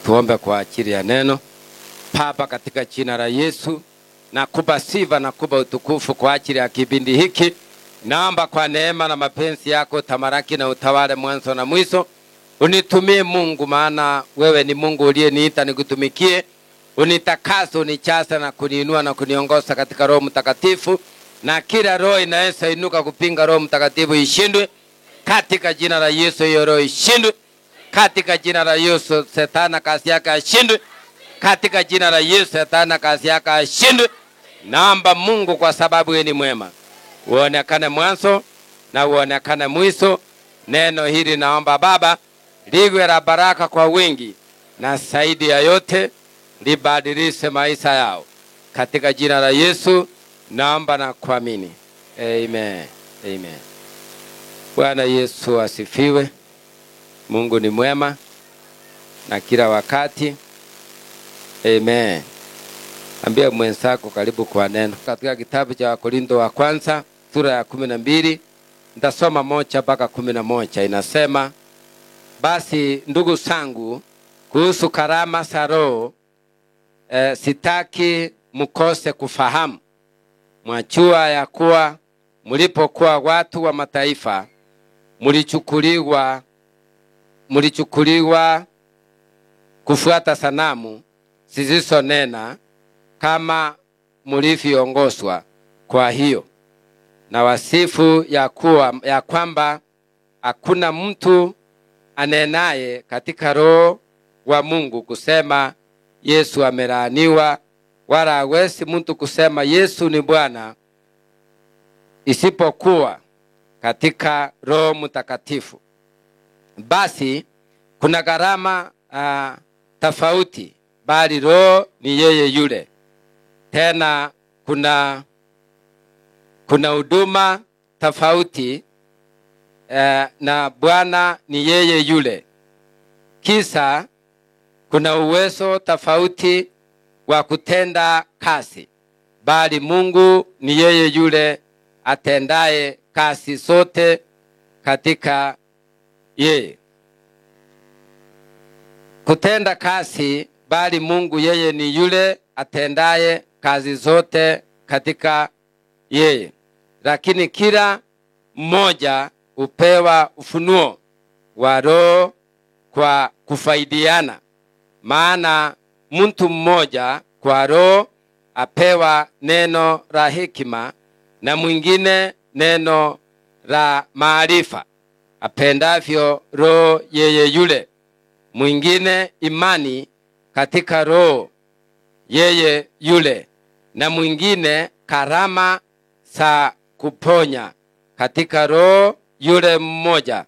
Tuombe kwa ajili ya neno. Baba, katika jina la Yesu, nakupa sifa na kupa utukufu kwa ajili ya kipindi hiki. Naomba kwa neema na mapenzi yako tamaraki na utawale mwanzo na mwisho. Unitumie Mungu, maana wewe ni Mungu uliyeniita nikutumikie. Unitakase, unijaze na kuniinua na kuniongoza katika Roho Mtakatifu, na kila roho inaweza inuka kupinga Roho Mtakatifu ishindwe katika jina la Yesu. Hiyo roho ishindwe katika jina la Yesu. Shetani kazi yake ashindwe katika jina la Yesu. Shetani kazi yake ashindwe. Naomba Mungu, kwa sababu wewe ni mwema, uonekane mwanzo na uonekane mwisho. Neno hili naomba Baba liwe la baraka kwa wingi, na zaidi ya yote libadilishe maisha yao katika jina la Yesu. Naomba na kuamini. Amen. Amen. Bwana Yesu asifiwe. Mungu ni mwema na kila wakati. Amen. Ambia mwenzako karibu kwa neno. Katika kitabu cha Wakorintho wa kwanza sura ya 12 nitasoma 1 mpaka 11. Inasema, basi ndugu zangu, kuhusu karama za Roho sitaki mkose kufahamu. Mwajua ya kuwa mlipokuwa watu wa mataifa mlichukuliwa kufuata sanamu zisizonena kama mlivyoongozwa. Kwa hiyo na wasifu ya kwamba hakuna mtu anenaye katika Roho wa Mungu kusema Yesu amelaaniwa, wala hawezi mtu kusema Yesu ni Bwana isipokuwa katika Roho Mtakatifu. Basi kuna karama tofauti, bali Roho ni yeye yule. Tena kuna huduma tofauti, na Bwana ni yeye yule. Kisa kuna uwezo tofauti wa kutenda kazi, bali Mungu ni yeye yule atendaye kazi zote katika yeye. Kutenda kazi, bali Mungu yeye ni yule atendaye kazi zote katika yeye. Lakini kila mmoja upewa ufunuo wa Roho kwa kufaidiana. Maana mtu mmoja kwa Roho apewa neno la hekima, na mwingine neno la maarifa apendavyo Roho yeye yule. Mwingine imani katika Roho yeye yule, na mwingine karama za kuponya katika Roho yule mmoja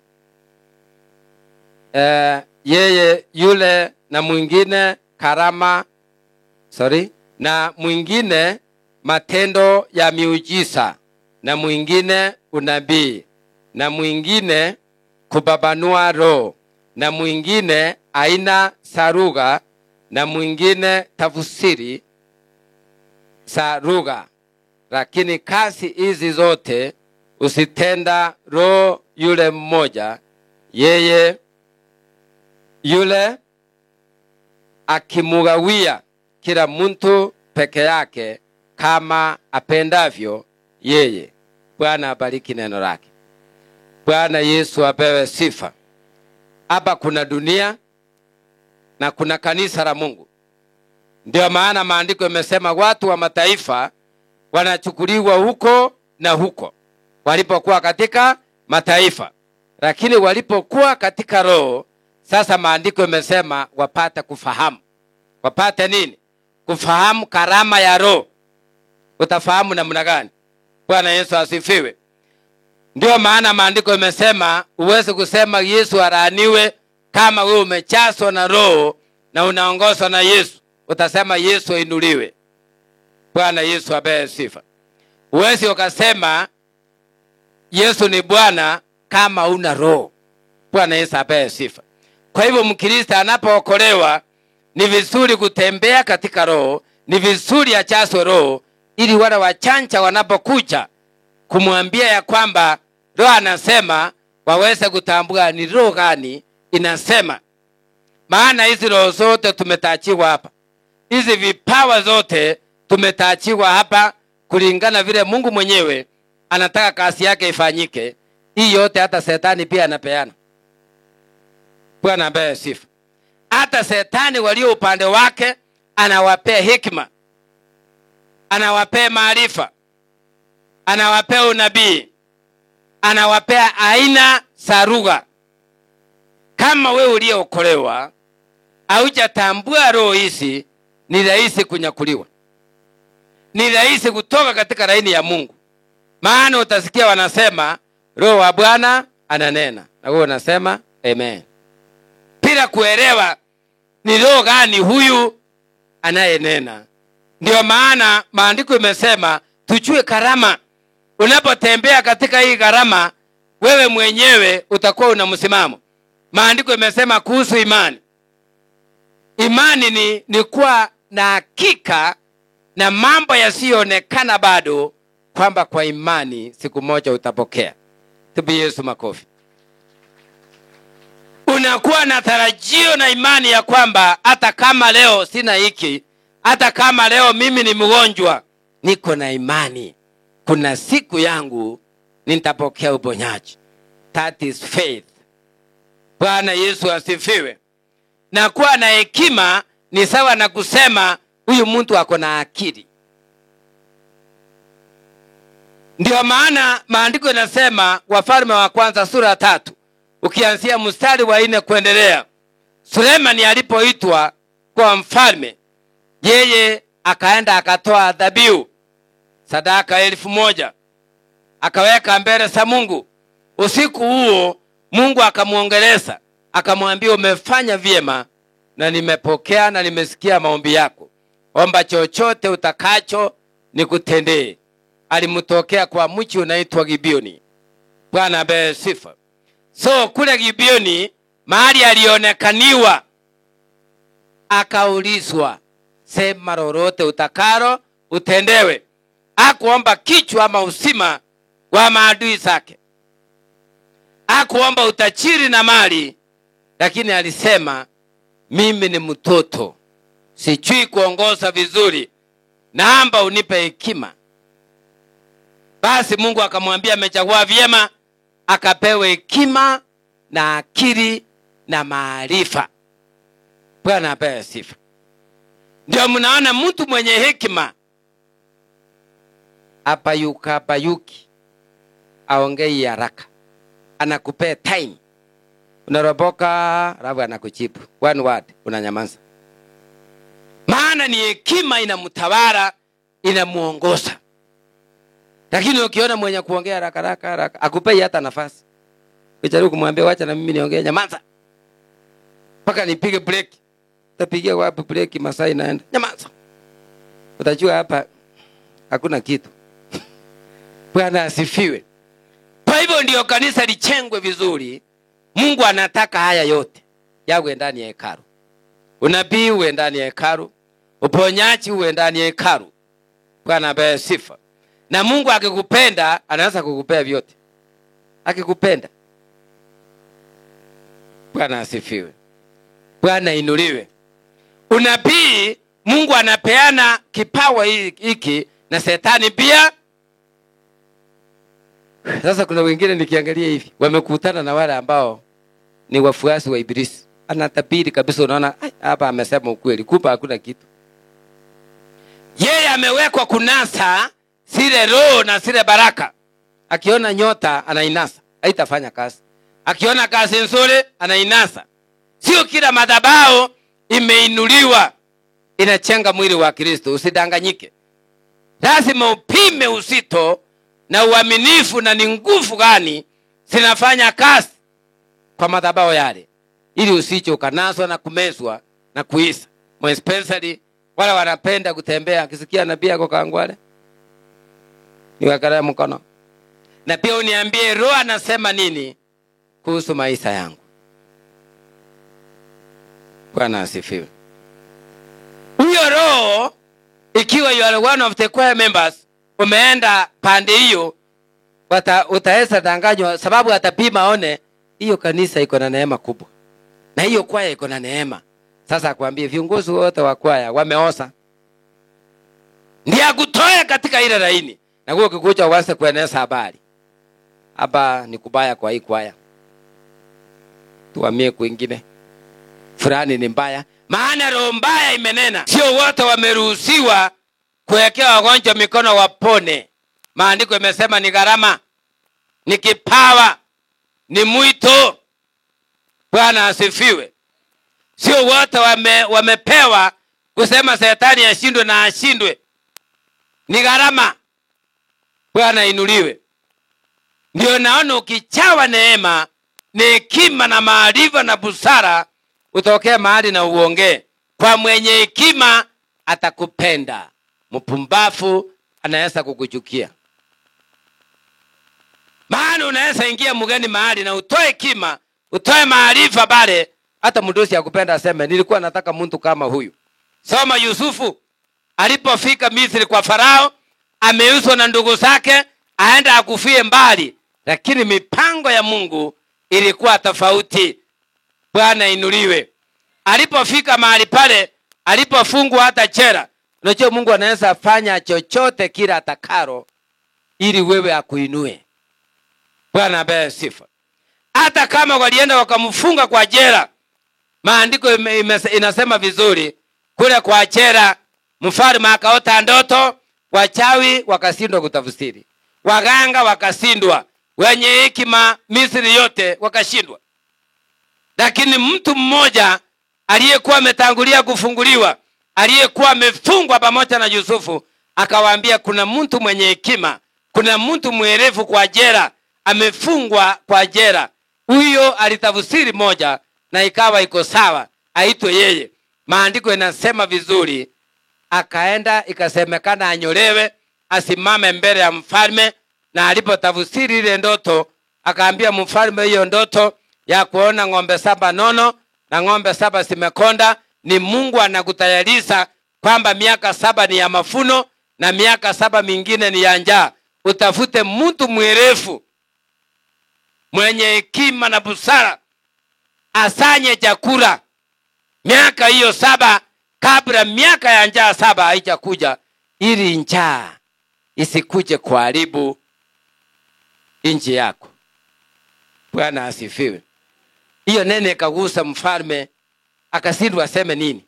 yeye yule, na mwingine na mwingine matendo ya miujiza, na mwingine unabii, na mwingine kubabanua roho, na mwingine aina za lugha, na mwingine tafsiri za lugha. Lakini kazi hizi zote usitenda Roho yule mmoja, yeye yule akimugawia kila mtu peke yake kama apendavyo yeye. Bwana abariki neno lake. Bwana Yesu apewe sifa. Hapa kuna dunia na kuna kanisa la Mungu. Ndio maana maandiko yamesema watu wa mataifa wanachukuliwa huko na huko walipokuwa katika mataifa, lakini walipokuwa katika Roho, sasa maandiko yamesema wapate kufahamu. Wapate nini? Kufahamu karama ya Roho. Utafahamu namna gani? Bwana Yesu asifiwe. Ndio maana maandiko yamesema uweze kusema Yesu alaaniwe kama wewe umechaswa na Roho na unaongozwa na Yesu. Utasema Yesu ainuliwe. Bwana Yesu apewe sifa. Uwezi ukasema Yesu ni Bwana kama una Roho. Bwana Yesu apewe sifa. Kwa hivyo Mkristo anapookolewa ni vizuri kutembea katika Roho, ni vizuri achaswe Roho, ili wale wachanja wanapokuja kumwambia ya kwamba Roho anasema, waweze kutambua ni Roho gani inasema. Maana hizi roho zote tumetachiwa hapa. Hizi vipawa zote tumetachiwa hapa kulingana vile Mungu mwenyewe anataka kazi yake ifanyike. Hii yote hata Shetani pia anapeana. Bwana apewe sifa. Hata Shetani walio upande wake anawapea hekima, anawapea maarifa, anawapea unabii, anawapea aina za lugha. Kama wewe uliokolewa haujatambua roho hizi, ni rahisi kunyakuliwa, ni rahisi kutoka katika laini ya Mungu. Maana utasikia wanasema Roho wa Bwana ananena, na wewe unasema amen, bila kuelewa ni roho gani huyu anayenena. Ndio maana maandiko imesema tujue karama. Unapotembea katika hii karama, wewe mwenyewe utakuwa una msimamo. Maandiko imesema kuhusu imani. Imani ni kuwa na hakika na mambo yasiyoonekana bado, kwamba kwa imani siku moja utapokea. Tupe Yesu makofi. Unakuwa na tarajio na imani ya kwamba hata kama leo sina hiki, hata kama leo mimi ni mgonjwa, niko na imani kuna siku yangu nitapokea uponyaji. That is faith. Bwana Yesu asifiwe. Na kuwa na hekima ni sawa na kusema huyu mtu ako na akili. Ndio maana maandiko yanasema Wafalme wa kwanza sura 3 ukianzia mstari wa 4 kuendelea, Sulemani alipoitwa kwa mfalme, yeye akaenda akatoa dhabihu sadaka 1000 akaweka mbele za Mungu. Usiku huo Mungu akamuongeleza, akamwambia umefanya vyema na nimepokea na nimesikia maombi yako. Omba chochote utakacho nikutendee. Alimtokea kwa mchi unaitwa Gibeoni. Bwana apewe sifa. So kule Gibeoni mahali alionekaniwa, akaulizwa sema lolote utakalo utendewe. Hakuomba kichwa ama usima wa maadui zake, hakuomba utajiri na mali, lakini alisema mimi ni mtoto, sijui kuongoza vizuri, naomba unipe hekima. Basi Mungu akamwambia amechagua vyema, akapewe hekima na akili na maarifa. Bwana apewe sifa. Ndio mnaona mtu mwenye hekima apayuki aongei haraka, anakupea time, unaroboka rabu anakujibu one word unanyamaza. Maana ni hekima inamtawala, inamuongoza. Lakini ukiona mwenye kuongea haraka akupei hata nafasi, ukijaribu kumwambia wacha na mimi niongee, nyamaza mpaka nipige break. Utapigia wapi break? Masaa inaenda, nyamaza. Utajua hapa hakuna kitu. Bwana asifiwe. Kwa hivyo ndio kanisa lichengwe vizuri. Mungu anataka haya yote yawe ndani ya hekalu. Unabii uwe ndani ya hekalu, uponyaji uwe ndani ya hekalu. Bwana apewe sifa. Na Mungu akikupenda anaanza kukupea vyote. Akikupenda. Bwana asifiwe. Bwana inuliwe. Unabii Mungu anapeana kipawa hiki na Shetani pia. Sasa kuna wengine nikiangalia hivi wamekutana na wale ambao ni wafuasi wa Ibilisi. Anatabiri kabisa, unaona hapa amesema ukweli, kupa hakuna kitu. Yeye amewekwa kunasa sile roho na sile baraka. Akiona nyota anainasa, haitafanya kazi. Akiona kazi nzuri anainasa. Sio kila madhabahu imeinuliwa inachenga mwili wa Kristo. Usidanganyike. Lazima upime uzito na uaminifu na ni nguvu gani zinafanya kazi kwa madhabahu yale, ili usicho ukanaswa na kumezwa na kuisa. Especially wale wanapenda kutembea, akisikia nabii yako kaangwale niwakalia mkono. Na pia uniambie roho anasema nini kuhusu maisha yangu. Bwana asifiwe. Huyo roho ikiwa you are one of the choir members, umeenda pande hiyo, utaweza danganywa, sababu atapima one hiyo kanisa iko na neema kubwa. na hiyo kwaya iko na neema. Sasa akwambie viongozi wote wa kwaya wameosa, ndiye akutoe katika ile laini, na wewe ukikuja uanze kueneza habari hapa ni kubaya kwa hii kwaya, tuhamie kwingine, fulani ni mbaya. Maana roho mbaya imenena. Sio wote wameruhusiwa kuwekea wagonjwa mikono wapone. Maandiko yamesema ni gharama, ni kipawa, ni mwito. Bwana asifiwe. Sio wote wamepewa kusema shetani ashindwe na ashindwe. Ni gharama. Bwana inuliwe. Ndio naona ukichawa neema, ni hekima na maarifa na busara, utokee mahali na uongee. Kwa mwenye hekima atakupenda, mpumbavu anaweza kukuchukia. Maana unaweza ingia mgeni mahali na utoe hekima, utoe maarifa pale, hata mdosi akupenda aseme nilikuwa nataka mtu kama huyu. Soma Yusufu alipofika Misri kwa Farao, ameuzwa na ndugu zake aenda akufie mbali, lakini mipango ya Mungu ilikuwa tofauti. Bwana inuliwe. Alipofika mahali pale, alipofungwa hata jela, unajua Mungu anaweza fanya chochote kila atakalo ili wewe akuinue. Bwana apewe sifa. Hata kama walienda wakamfunga kwa jela, maandiko inasema vizuri, kule kwa jela mfalme akaota ndoto, wachawi wakashindwa kutafsiri, waganga wakashindwa, wenye hekima Misri yote wakashindwa. Lakini mtu mmoja aliyekuwa ametangulia kufunguliwa, aliyekuwa amefungwa pamoja na Yusufu, akawaambia kuna mtu mwenye hekima, kuna mtu mwerevu kwa jela, amefungwa kwa jela. Huyo alitafsiri moja na ikawa iko sawa, aitwe yeye. Maandiko yanasema vizuri, akaenda ikasemekana anyolewe, asimame mbele ya mfalme, na alipotafsiri ile ndoto akaambia mfalme hiyo ndoto ya kuona ng'ombe 7 nono na ng'ombe 7 simekonda, ni Mungu anakutayarisha kwamba miaka 7 ni ya mafuno na miaka 7 mingine ni ya njaa. Utafute mtu mwerevu mwenye hekima na busara, asanye chakula miaka hiyo 7 kabla miaka ya njaa 7 haijakuja, ili njaa isikuje kuharibu nchi yako. Bwana asifiwe. Hiyo nene kagusa mfalme, akashindwa aseme nini.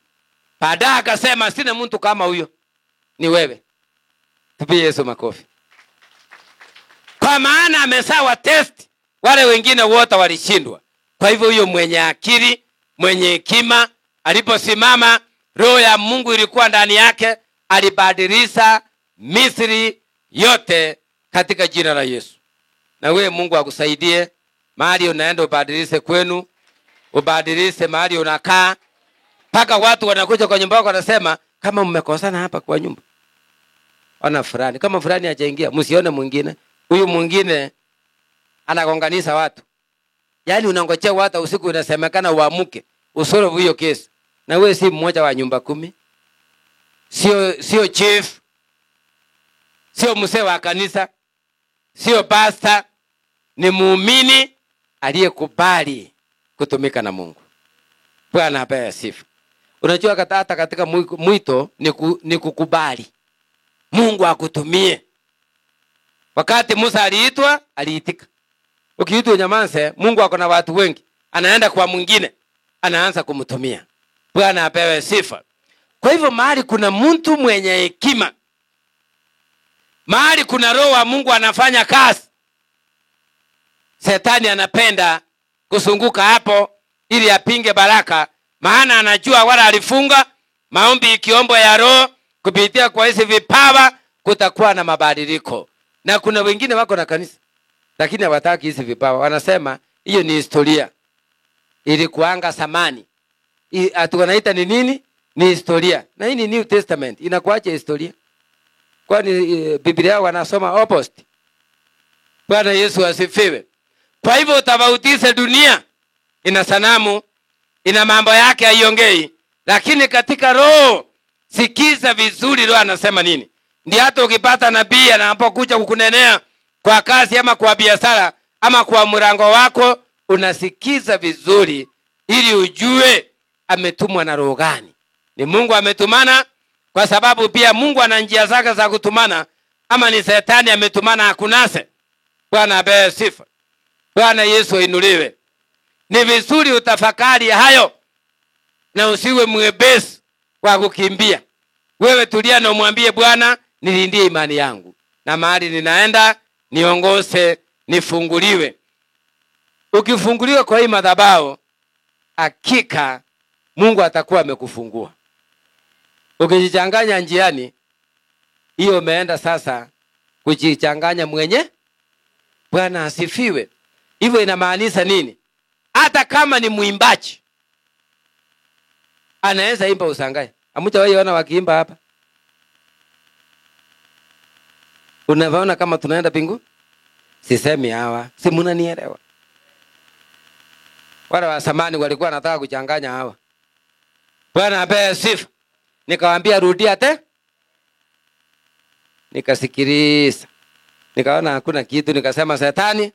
Baadaye akasema sina mtu kama huyo, ni wewe. Tupie Yesu makofi. Kwa maana amesawa test, wale wengine wote walishindwa. Kwa hivyo huyo mwenye akili, mwenye hekima, aliposimama, roho ya Mungu ilikuwa ndani yake, alibadilisha Misri yote katika jina la Yesu. Na wewe Mungu akusaidie, mahali unaenda ubadilishe kwenu, ubadilishe mahali unakaa. Paka watu wanakuja kwa nyumba yako wanasema kama mmekosana hapa kwa nyumba, ona fulani, kama fulani hajaingia msione mwingine. Huyu mwingine anagonganisha watu. Yaani unangojea watu usiku unasemekana uamuke usolve hiyo kesi. Na wewe si mmoja wa nyumba 10. Sio chief. Sio mzee wa kanisa. Sio pastor. Ni muumini aliyekubali kutumika na Mungu. Bwana apewe sifa. Unajua hata katika mwito ni kukubali Mungu akutumie. Wakati Musa aliitwa, aliitika. Ukiitwa nyamaze, Mungu ako na watu wengi, anaenda kwa mwingine, anaanza kumtumia. Bwana apewe sifa. Kwa hivyo mahali kuna mtu mwenye hekima, mahali kuna roho wa Mungu anafanya kazi, Shetani anapenda kusunguka hapo ili apinge baraka. Maana anajua wala alifunga maombi ikiombo ya roho kupitia kwa hizi vipawa kutakuwa na mabadiliko. Na kuna wengine wako na kanisa lakini hawataki hizi vipawa. Wanasema hiyo ni historia, ilikuanga zamani. Wanaita ni nini? Ni historia. Na hii ni New Testament. Inakuaje historia? Kwani Biblia wanasoma opposite. Bwana Yesu asifiwe. Kwa hivyo utafautishe dunia. Ina sanamu, ina mambo yake haiongei, lakini katika roho sikiza vizuri roho anasema nini. Ndio hata ukipata nabii anapokuja kukunenea kwa kazi ama kwa biashara ama kwa mlango wako, unasikiza vizuri ili ujue ametumwa na roho gani. Ni Mungu ametumana, kwa sababu pia Mungu ana njia zake za kutumana, ama ni Shetani ametumana akunase. Bwana apewe sifa. Bwana Yesu ainuliwe. Ni vizuri utafakari hayo na usiwe mwepesi kwa kukimbia. Wewe tulia na umwambie Bwana, nilindie imani yangu, na mahali ninaenda niongoze, nifunguliwe. Ukifunguliwa kwa hii madhabahu, hakika Mungu atakuwa amekufungua. Ukijichanganya njiani, hiyo umeenda sasa kujichanganya mwenye. Bwana asifiwe. Hivyo inamaanisha nini? Hata kama ni muimbaji, anaweza imba usangaye. Hamjawahi ona wakiimba hapa? Unaona kama tunaenda mbinguni? Sisemi hawa, si mnanielewa. Wale wa zamani walikuwa wanataka kuchanganya hawa. Bwana apewe sifa. Nikawaambia rudia te. Nikasikiliza. Nikaona hakuna kitu, nikasema Shetani.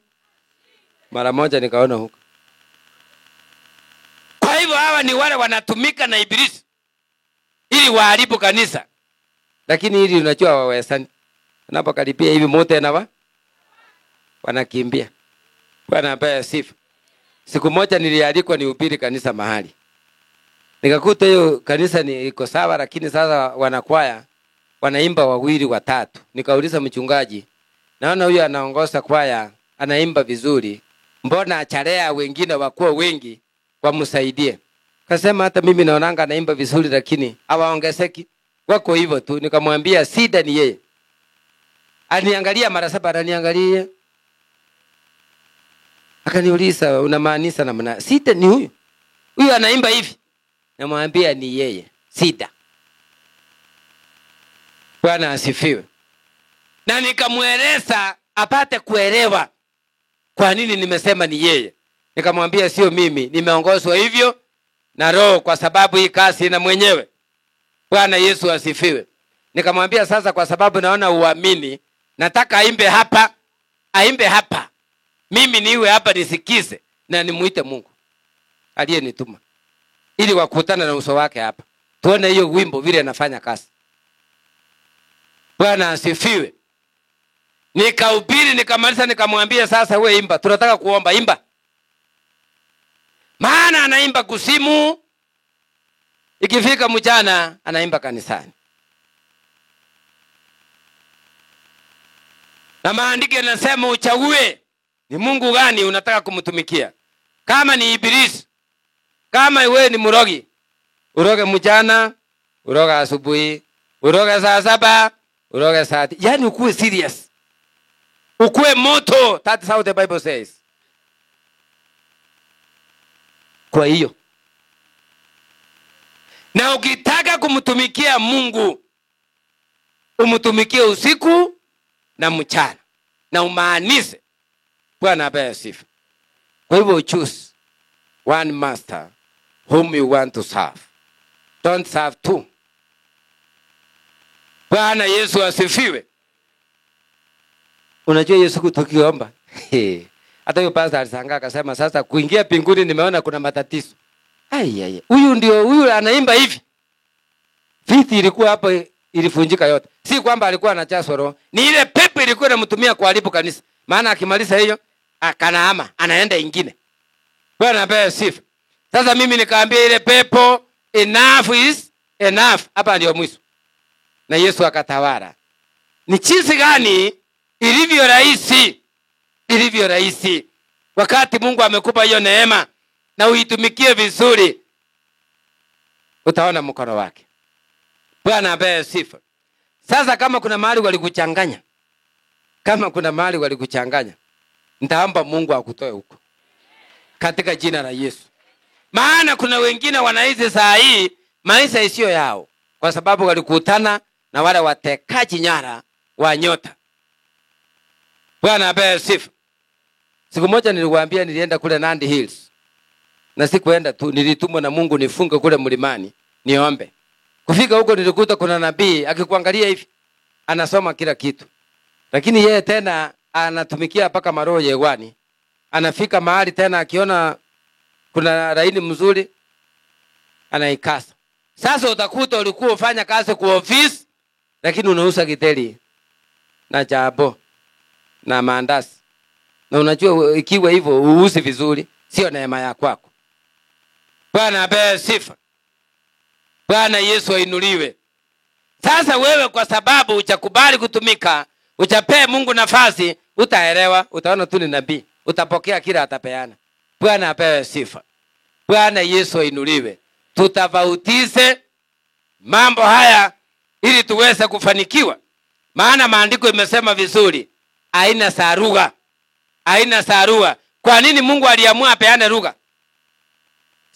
Mara moja nikaona huko. Kwa hivyo hawa ni wale wanatumika na Ibilisi ili waharibu kanisa. Lakini hili unajua wawezani. Unapokaribia hivi mote na wanakimbia. Bwana apewe sifa. Siku moja nilialikwa nihubiri kanisa mahali. Nikakuta hiyo kanisa ni iko sawa, lakini sasa wanakwaya wanaimba wawili watatu. Nikauliza mchungaji, naona huyu anaongoza kwaya anaimba vizuri, mbona achalea wengine wakuwa wengi wamsaidie? Kasema hata mimi naonanga anaimba vizuri, lakini hawaongezeki, wako hivyo tu. Nikamwambia sida ni yeye. Aniangalia mara 7, ananiangalia. Akaniuliza, unamaanisha namna? Sida ni huyu. Huyu anaimba hivi. Namwambia ni yeye. Sida. Bwana asifiwe. Na nikamueleza apate kuelewa kwa nini nimesema ni yeye. Nikamwambia sio mimi, nimeongozwa hivyo na Roho, kwa sababu hii kazi ina mwenyewe. Bwana Yesu asifiwe. Nikamwambia sasa, kwa sababu naona uamini, nataka aimbe hapa, aimbe hapa. Mimi niwe hapa nisikize na nimuite Mungu aliyenituma, ili wakutana na uso wake hapa. Tuone hiyo wimbo vile anafanya kazi. Bwana asifiwe. Nikahubiri, nikamaliza, nikamwambia sasa wewe imba. Tunataka kuomba, imba. Maana anaimba kusimu, ikifika mchana anaimba kanisani. Na maandiko yanasema uchague ni Mungu gani unataka kumtumikia. Kama ni Ibilisi, kama wewe ni murogi, uroge mchana, uroge asubuhi, uroge saa 7, uroge saa 9. Yani ukuwe serious, ukuwe moto. That's how the Bible says. Kwa hiyo, na ukitaka kumtumikia Mungu, umtumikie usiku na mchana, na umaanishe. Bwana apewe sifa. Kwa hivyo choose one master whom you want to serve. Don't serve two. Bwana Yesu asifiwe. Unajua hiyo siku tukiomba, hata hiyo pastor alishangaa akasema, sasa kuingia mbinguni nimeona kuna matatizo. Ai. Huyu anaimba hivi. Viti ilikuwa hapo ilifunjika yote. Si kwamba alikuwa anachaswa roho, ni ile pepo ilikuwa inamtumia kuharibu kanisa. Maana akimaliza hiyo akanahama, anaenda ingine. Bwana apewe sifa. Sasa mimi nikaambia ile pepo, enough is enough. Hapa ndio mwisho. Na Yesu akatawala. Ni jinsi gani ilivyo rahisi, ilivyo rahisi. Wakati Mungu amekupa hiyo neema na uitumikie vizuri, utaona mkono wake. Bwana apewe sifa. Sasa kama kuna mahali walikuchanganya, nitaomba Mungu akutoe huko katika jina la Yesu. Maana kuna wengine wanaishi saa hii maisha isiyo yao, kwa sababu walikutana na wale watekaji nyara wa nyota. Bwana apewe sifa. Siku moja niliwaambia nilienda kule Nandi Hills. Na sikuenda tu, nilitumwa na Mungu nifunge kule mlimani, niombe. Kufika huko nilikuta kuna nabii akikuangalia hivi, anasoma kila kitu. Lakini yeye tena anatumikia paka maroho yewani. Anafika mahali tena akiona kuna laini mzuri anaikasa. Sasa utakuta ulikuwa ufanya kazi kwa ofisi, lakini unauza githeri na jabo na mandazi. Na unajua ikiwa hivyo uuzi vizuri, sio neema ya kwako. Bwana apewe sifa. Bwana Yesu ainuliwe. Sasa wewe kwa sababu uchakubali kutumika, uchapee Mungu nafasi, utaelewa, utaona tu ni nabii, utapokea kila atapeana. Bwana apewe sifa. Bwana Yesu ainuliwe. Tutafautize mambo haya ili tuweze kufanikiwa. Maana maandiko imesema vizuri, aina za lugha. Aina za lugha. Kwa nini Mungu aliamua apeane lugha?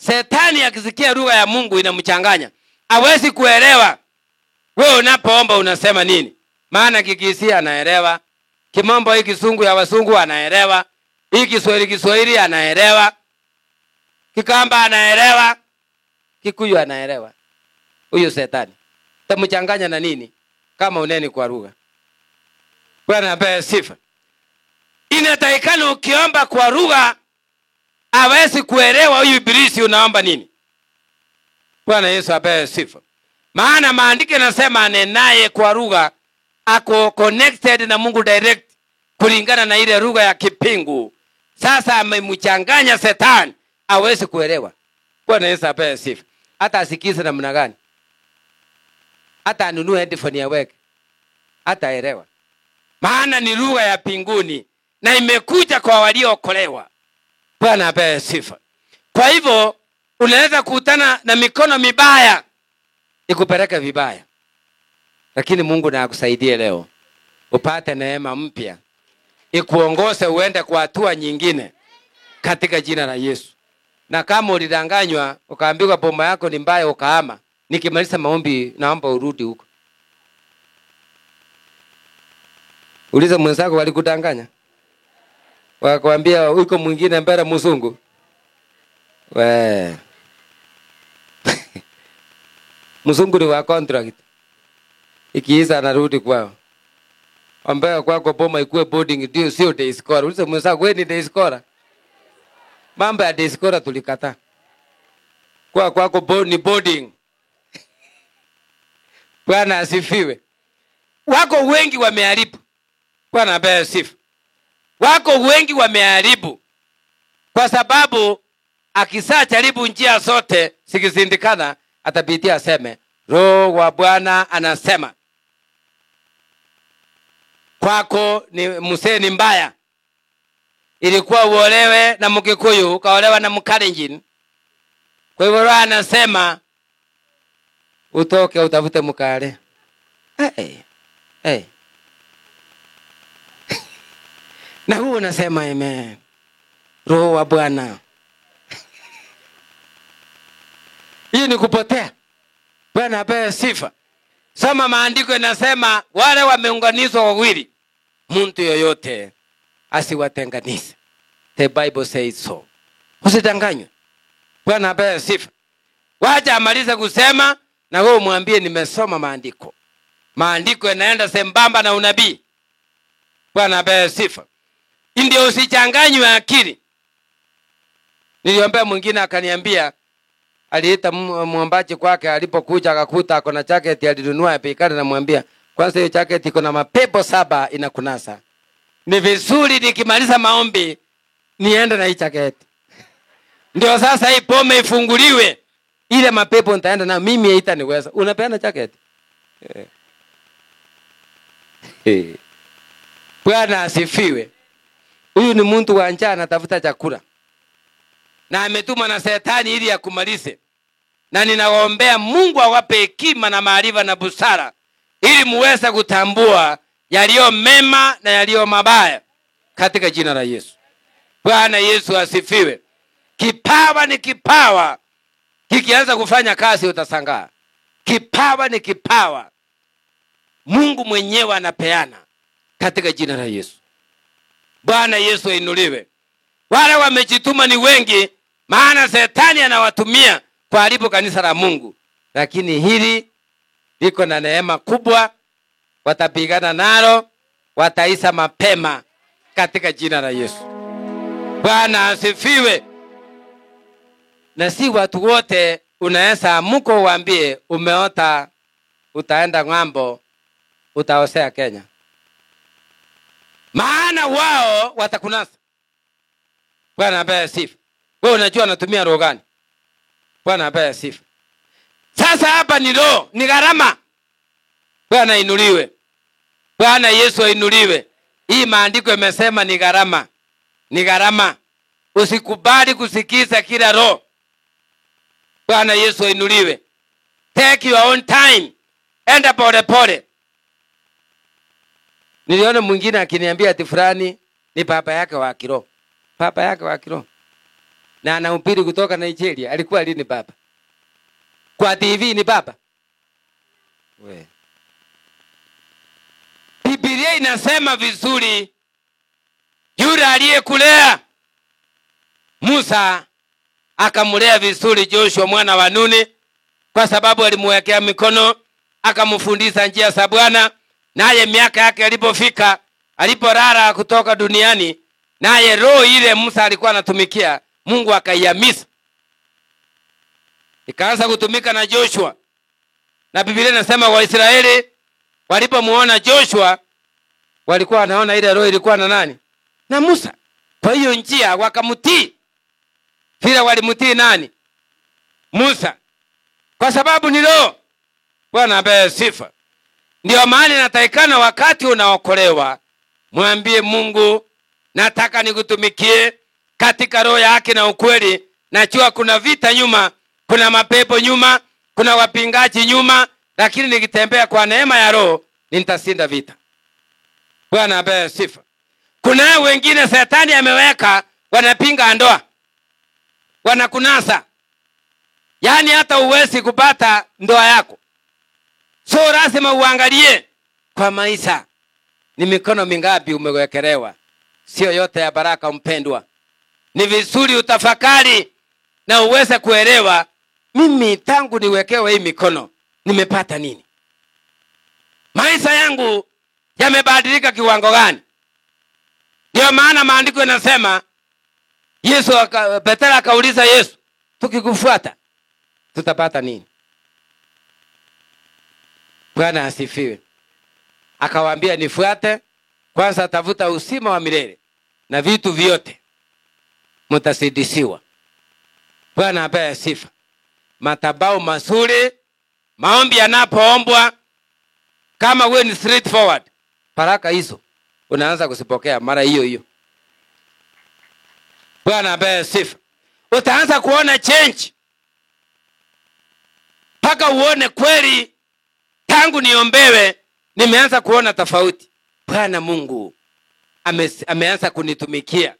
Shetani akisikia lugha ya Mungu inamchanganya. Hawezi kuelewa wewe unapoomba unasema nini. Maana Kikisia anaelewa, Kimombo hiki Kizungu ya Wazungu anaelewa, hiki Kiswahili anaelewa, Kikamba anaelewa, Kikuyu anaelewa. Huyo Shetani tamchanganya na nini kama uneni kwa lugha? Bwana apewe sifa. Inatakikana ukiomba kwa lugha hawezi kuelewa huyu ibilisi unaomba nini. Bwana Yesu apewe sifa. Maana maandiko yanasema anenaye kwa lugha ako connected na Mungu direct kulingana na ile lugha ya kipingu. Sasa amemchanganya Shetani, hawezi kuelewa. Bwana Yesu apewe sifa. Hata asikize namna gani, hata anunue headphone yaweke, hata elewa. Maana ni lugha ya pinguni na imekuja kwa waliookolewa. Bwana apewe sifa. Kwa hivyo unaweza kukutana na mikono mibaya ikupeleke vibaya, lakini Mungu na akusaidie leo upate neema mpya ikuongoze uende kwa hatua nyingine katika jina la Yesu. Na kama ulidanganywa ukaambiwa boma yako ni mbaya ukahama, nikimaliza maombi naomba urudi huko. Uliza mwenzako walikudanganya, wakwambia uko mwingine mbele mzungu. Mzungu ni wa contract. Ikiisa anarudi kwao. Ambao kwako boma ikuwe boarding ndio sio day score. Uliza mwenzako wewe ni day score? Mambo ya day score tulikataa. Kwako ni boarding. Bwana asifiwe. Wako wengi wameharibu. Bwana apewe sifa. Wako wengi wameharibu kwa sababu akisa jaribu njia zote sikizindikana, atapitia aseme Roho wa Bwana anasema kwako ni msee ni mbaya. Ilikuwa uolewe na Mkikuyu ukaolewa na Mkalenjin. Kwa hivyo Roho anasema utoke utafute Mkale. Na huo unasema amen. Roho wa Bwana. Hii ni kupotea. Bwana apewe sifa. Soma maandiko yanasema wale wameunganishwa wawili, mtu yoyote asiwatenganishe. The Bible says so. Usidanganywe. Bwana apewe sifa. Wacha amalize kusema na wewe mwambie nimesoma maandiko. Maandiko yanaenda sambamba na unabii. Bwana apewe sifa. Ndio usichanganywe akili. Niliombea mwingine akaniambia aliita muombaji kwake, alipokuja akakuta ako na jacket alinunua Pekana, na mwambia kwanza hiyo jacket iko na mapepo 7 inakunasa. Ni vizuri nikimaliza maombi niende na hii jacket. Ndio sasa hii pome ifunguliwe. Ile mapepo nitaenda na mimi haitaniweza. Unapeana jacket? Bwana asifiwe. Huyu ni mtu wa njaa anatafuta chakula. Na ametuma na Shetani ili akumalize. Na ninawaombea Mungu awape hekima na maarifa na busara ili muweze kutambua yaliyo mema na yaliyo mabaya katika jina la Yesu. Bwana Yesu asifiwe. Kipawa ni kipawa. Kikianza kufanya kazi utasangaa. Kipawa ni kipawa. Mungu mwenyewe anapeana katika jina la Yesu. Bwana Yesu ainuliwe. Wale wamejituma ni wengi, maana Shetani anawatumia kuharibu kanisa la Mungu. Lakini hili liko na neema kubwa, watapigana nalo, wataisa mapema katika jina la Yesu. Bwana asifiwe. Na si watu wote unaweza amuko uambie umeota utaenda ng'ambo utaosea Kenya. Maana wao watakunasa. Bwana apewe sifa. Wewe unajua anatumia roho gani? Bwana apewe sifa. Sasa hapa ni roho, ni gharama. Bwana inuliwe. Bwana Yesu ainuliwe. Hii maandiko yamesema ni gharama. Ni gharama. Usikubali kusikiza kila roho. Bwana Yesu ainuliwe. Take your own time. Enda pole pole. Niliona mwingine akiniambia ati fulani ni papa yake wa kiroho. Papa yake wa kiroho. Na anahubiri kutoka Nigeria. Alikuwa lini papa? Kwa TV ni papa? We. Biblia inasema vizuri, yule aliyekulea Musa akamulea vizuri Joshua mwana wa Nuni, kwa sababu alimwekea mikono, akamfundisha njia za Bwana. Naye miaka yake alipofika, aliporara kutoka duniani, naye roho ile Musa alikuwa anatumikia, Mungu akaihamisha. Ikaanza kutumika na Joshua. Na Biblia inasema Waisraeli walipomuona Joshua walikuwa wanaona ile roho ilikuwa na nani? Na Musa. Kwa hiyo njia wakamtii. Vile walimtii nani? Musa. Kwa sababu ni roho. Bwana apewe sifa. Ndio maana inatakikana wakati unaokolewa mwambie Mungu, nataka nikutumikie katika roho yake na ukweli. Najua kuna vita nyuma, kuna mapepo nyuma, kuna wapingaji nyuma, lakini nikitembea kwa neema ya roho nitashinda vita. Bwana apewe sifa. Kuna wengine Shetani ameweka wanapinga ndoa. Wanakunasa. Yaani hata uwezi kupata ndoa yako. So lazima uangalie kwa maisha ni mikono mingapi umewekelewa. Sio yote ya baraka mpendwa. Ni vizuri utafakari na uweze kuelewa, mimi tangu niwekewe hii mikono nimepata nini? Maisha yangu yamebadilika kiwango gani? Ndio maana maandiko yanasema Petro akauliza Yesu, tukikufuata tutapata nini? Bwana asifiwe. Akawaambia nifuate, kwanza tafuta uzima wa milele na vitu vyote mtasidisiwa. Bwana apewe sifa. Madhabahu mazuri, maombi yanapoombwa, kama wewe ni straightforward, baraka hizo unaanza kusipokea mara hiyo hiyo. Bwana apewe sifa. Utaanza kuona change. Paka uone kweli tangu niombewe nimeanza kuona tofauti. Bwana Mungu ameanza kunitumikia.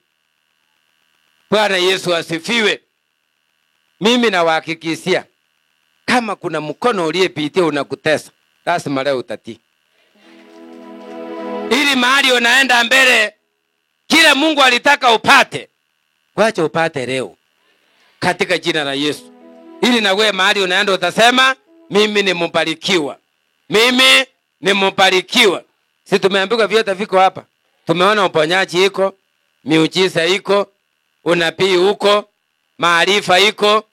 Bwana Yesu asifiwe. Mimi nawahakikishia kama kuna mkono uliyepitia unakutesa, lazima leo utatii. Ili mahali unaenda mbele, kila Mungu alitaka upate, wacha upate leo katika jina la Yesu. Ili na wewe mahali unaenda utasema mimi ni mbarikiwa. Mimi ni mbarikiwa. Si tumeambiwa vyote viko hapa. Tumeona uponyaji iko, miujiza iko, unabii uko, maarifa iko,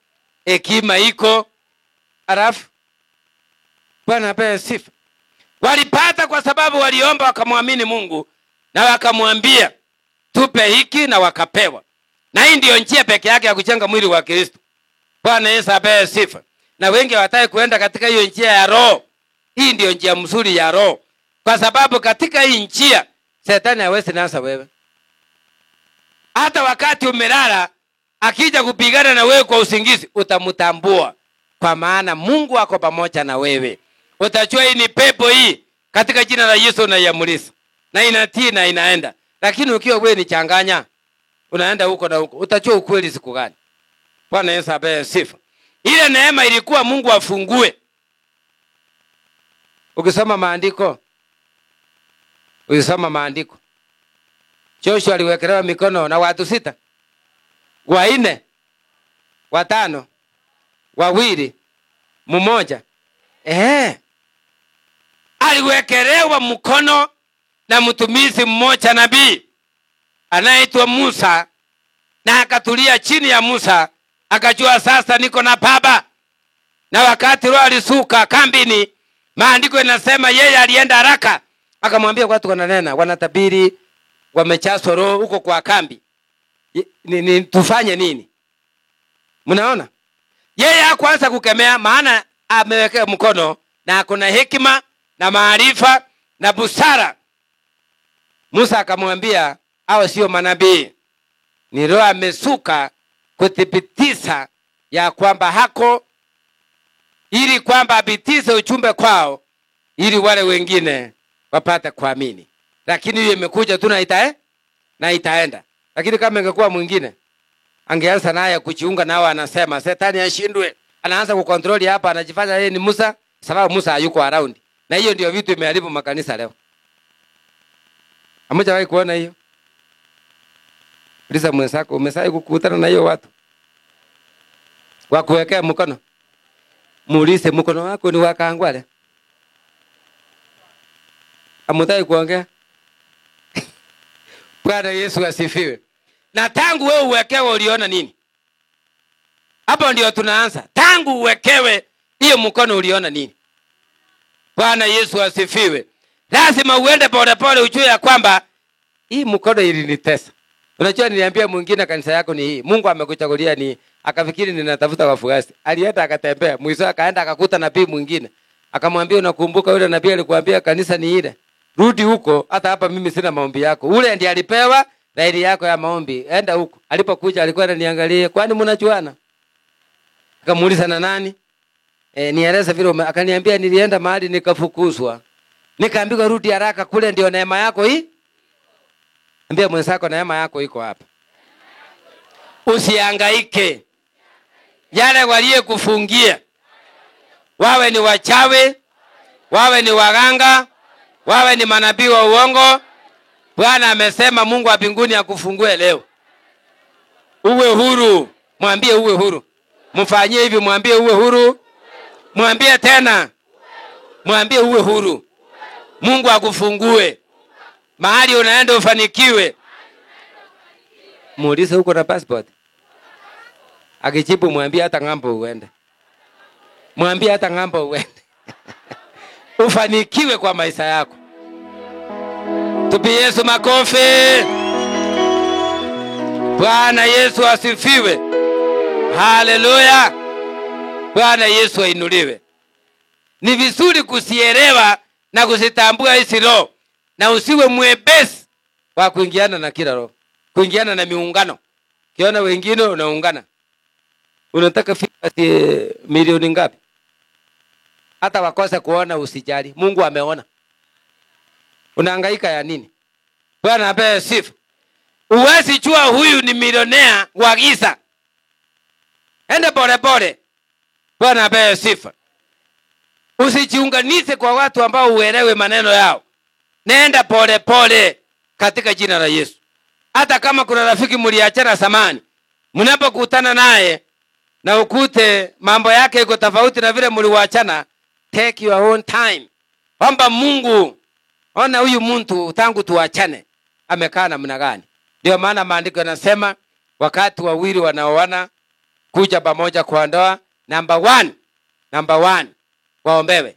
hekima iko. Alafu Bwana apewe sifa. Walipata kwa sababu waliomba wakamwamini Mungu na wakamwambia tupe hiki na wakapewa. Na hii ndio njia pekee yake ya kujenga mwili wa Kristo. Bwana Yesu apewe sifa. Na wengi hawataka kuenda katika hiyo njia ya roho. Hii ndio njia mzuri ya roho. Kwa sababu katika hii njia Shetani hawezi nasa wewe. Hata wakati umelala akija kupigana na wewe kwa usingizi utamtambua, kwa maana Mungu ako pamoja na wewe. Utajua hii ni pepo hii, katika jina la Yesu unaiamrisha. Na inatii na inaenda. Lakini ukiwa wewe ni changanya, unaenda huko na huko, utajua ukweli siku gani. Bwana Yesu apewe sifa. Ile neema ilikuwa Mungu afungue. Ukisoma maandiko, Joshua aliwekelewa mikono na watu 6, 4, 5, 2, 1. Aliwekelewa mkono na mtumishi mmoja nabii anaitwa Musa, na akatulia chini ya Musa akajua sasa niko na baba. Na wakati Roho alisuka kambini, maandiko yanasema yeye alienda haraka, akamwambia watu wananena, wanatabiri, wamechaswa roho huko kwa kambi. Tufanye nini? Mnaona? Yeye hakuanza kukemea, maana amewekea mkono na kuna hekima na maarifa na busara. Musa akamwambia hao sio manabii, ni Roho amesuka kuthibitisha ya kwamba hako, ili kwamba abitize ujumbe kwao, ili wale wengine wapate kuamini. Lakini hiyo imekuja tu na itaenda. Lakini kama ingekuwa mwingine, angeanza naye kujiunga nao, anasema Shetani ashindwe. Anaanza kukontroli hapa, anajifanya yeye ni Musa, sababu Musa hayuko around. Na hiyo ndio vitu imeharibu makanisa leo. Hamjawahi kuona hiyo? Uliza mwenzako, umeshawahi kukutana na hiyo watu? Wakuwekea mkono. Muulize, mkono wako ni wakangwale? Hamtaki kuongea? Bwana Yesu asifiwe. Na tangu wewe uwekewe uliona nini? Hapo ndio tunaanza. Tangu uwekewe hiyo mkono uliona nini? Bwana Yesu asifiwe. Lazima uende pole pole ujue ya kwamba hii mkono ilinitesa. Unajua niliambia mwingine kanisa yako ni hii. Mungu amekuchagulia ni, akafikiri ninatafuta wafuasi. Alienda akatembea, mwisho akaenda akakuta nabii mwingine. Akamwambia unakumbuka yule nabii alikuambia kanisa ni ile? Rudi huko, hata hapa mimi sina maombi yako. Ule ndiye alipewa dhairi yako ya maombi. Enda huko. Alipokuja alikuwa ananiangalia, kwani mnajuana? Akamuuliza na nani? Nieleza vile akaniambia nilienda mahali nikafukuzwa. Nikaambiwa rudi haraka kule ndio neema yako hii. Ambia mwenzako neema yako iko hapa. Usihangaike. Yale waliye kufungia, wawe ni wachawi, wawe ni waganga, wawe ni manabii wa uongo, Bwana amesema Mungu wa mbinguni akufungue leo. Uwe huru. Mwambie uwe huru. Mfanyie hivi, mwambie uwe huru. Mwambie tena. Mwambie uwe huru. Mungu akufungue. Mahali unaenda ufanikiwe. Muulize uko na passport? Akijibu mwambie hata ngambo uende. Mwambie hata ngambo uende. Ufanikiwe kwa maisha yako. Tupi Yesu makofi. Bwana Yesu asifiwe. Haleluya. Bwana Yesu ainuliwe. Ni vizuri kusielewa na kusitambua hizi roho, na usiwe mwepesi wa kuingiana na kila roho, kuingiana na miungano. Kiona wengine unaungana, unataka fika milioni ngapi? Hata wakosa kuona usijali, Mungu ameona. Unahangaika ya nini? Bwana apewe sifa. Uwezi jua huyu ni milionea wa giza. Enda pole pole. Bwana apewe sifa. Usijiunganishe kwa watu ambao uelewe maneno yao. Nenda pole pole katika jina la Yesu. Hata kama kuna rafiki mliachana zamani, mnapokutana naye na ukute mambo yake iko tofauti na vile mliwaachana, take your own time. Omba Mungu, ona huyu mtu tangu tuachane amekaa namna gani? Ndio maana maandiko yanasema wakati wawili wanaoana kuja pamoja kwa ndoa, number one waombewe.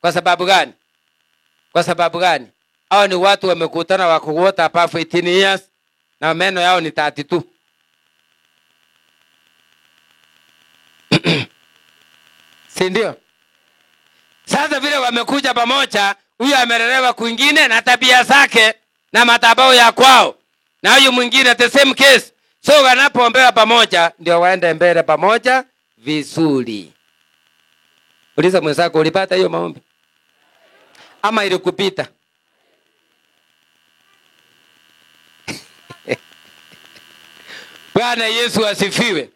Kwa sababu gani? Kwa sababu gani? Hao ni watu wamekutana wako wote hapa 18 years na meno yao ni 32. Si ndio? Sasa vile wamekuja pamoja, huyu amelelewa kwingine na tabia zake na matabao ya kwao, na huyu mwingine the same case. So wanapoombewa pamoja ndio waende mbele pamoja vizuri. Uliza mwenzako, ulipata hiyo maombi ama ilikupita? Bwana Yesu asifiwe.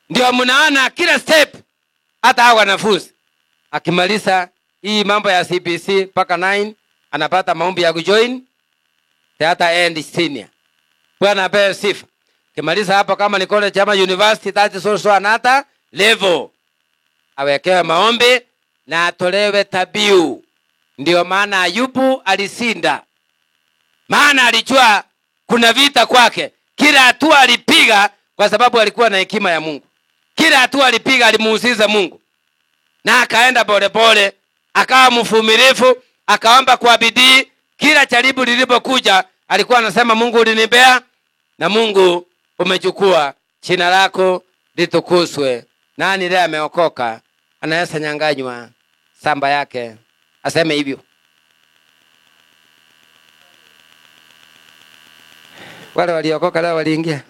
Ndio mnaona kila step, hata hawa wanafunzi akimaliza hii mambo ya CBC mpaka 9 anapata maombi ya kujoin hata end senior. Bwana apewe sifa. Kimaliza hapo kama ni college ama university, that is also another level. Awekewe maombi na atolewe tabiu. Ndio maana Ayubu alisinda. Maana alijua kuna vita kwake. Kila hatua alipiga kwa sababu alikuwa na hekima ya Mungu. Kila hatua alipiga alimuusiza Mungu. Na akaenda pole pole, akawa mvumilivu, akaomba kwa bidii. Kila jaribu lilipokuja alikuwa anasema Mungu ulinipea na Mungu umechukua, jina lako litukuzwe. Nani leo ameokoka anaweza nyanganywa samba yake aseme hivyo? Wale waliokoka leo waliingia.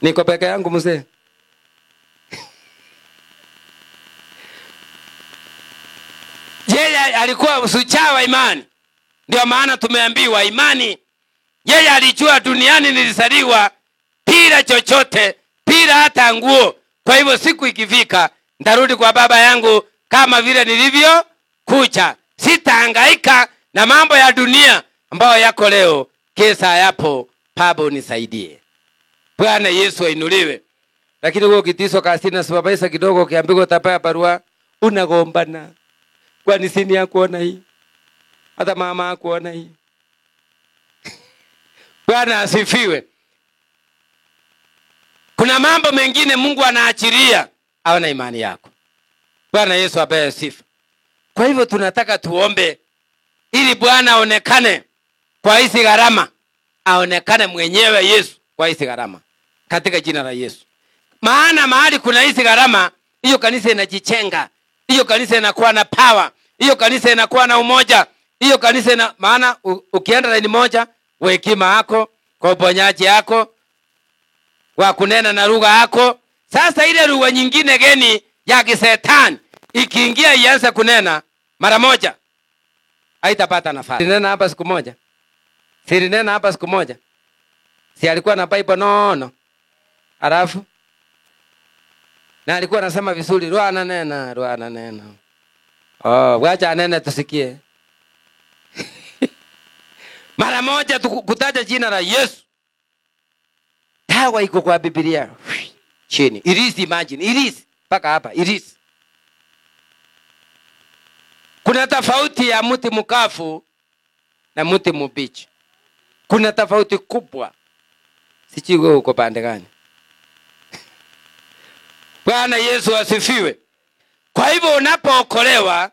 Niko peke yangu mzee. Yeye alikuwa usucha wa imani. Ndio maana tumeambiwa imani. Yeye alijua duniani nilizaliwa bila chochote, bila hata nguo. Kwa hivyo siku ikifika nitarudi kwa baba yangu kama vile nilivyo kucha. Sitahangaika na mambo ya dunia ambayo yako leo. Kesa yapo, Baba nisaidie. Bwana Yesu ainuliwe. Lakini wewe ukitiso kasini na supervisor kidogo ukiambiwa utapaya barua unagombana. Kwani sini ya kuona hii? Hata mama akuona hii. Bwana asifiwe. Kuna mambo mengine Mungu anaachilia aona imani yako. Bwana Yesu apewe sifa. Kwa hivyo tunataka tuombe ili Bwana aonekane kwa hizi gharama. Aonekane mwenyewe Yesu kwa hizi gharama. Katika jina la Yesu. Maana mahali kuna hizi gharama, hiyo kanisa inajichenga. Hiyo kanisa inakuwa na power. Hiyo kanisa inakuwa na umoja. Hiyo kanisa maana ukienda laini moja, kwa hekima yako, kwa uponyaji yako, kwa kunena na lugha yako. Sasa ile lugha nyingine geni ya kisetani ikiingia ianze kunena mara moja, haitapata nafasi. Nena hapa siku moja. Sirinena hapa siku moja. Si alikuwa na Bible nono. Alafu na alikuwa anasema vizuri, roho ananena, roho ananena. Wacha anene tusikie. Mara moja kutaja jina la Yesu. Dawa iko kwa Biblia. Chini. Irisi, imagine. Irisi. Paka hapa. Irisi. Kuna tofauti ya mti mkavu na mti mbichi. Kuna tofauti kubwa. Sijui wewe uko pande gani? Bwana Yesu asifiwe. Kwa hivyo unapookolewa,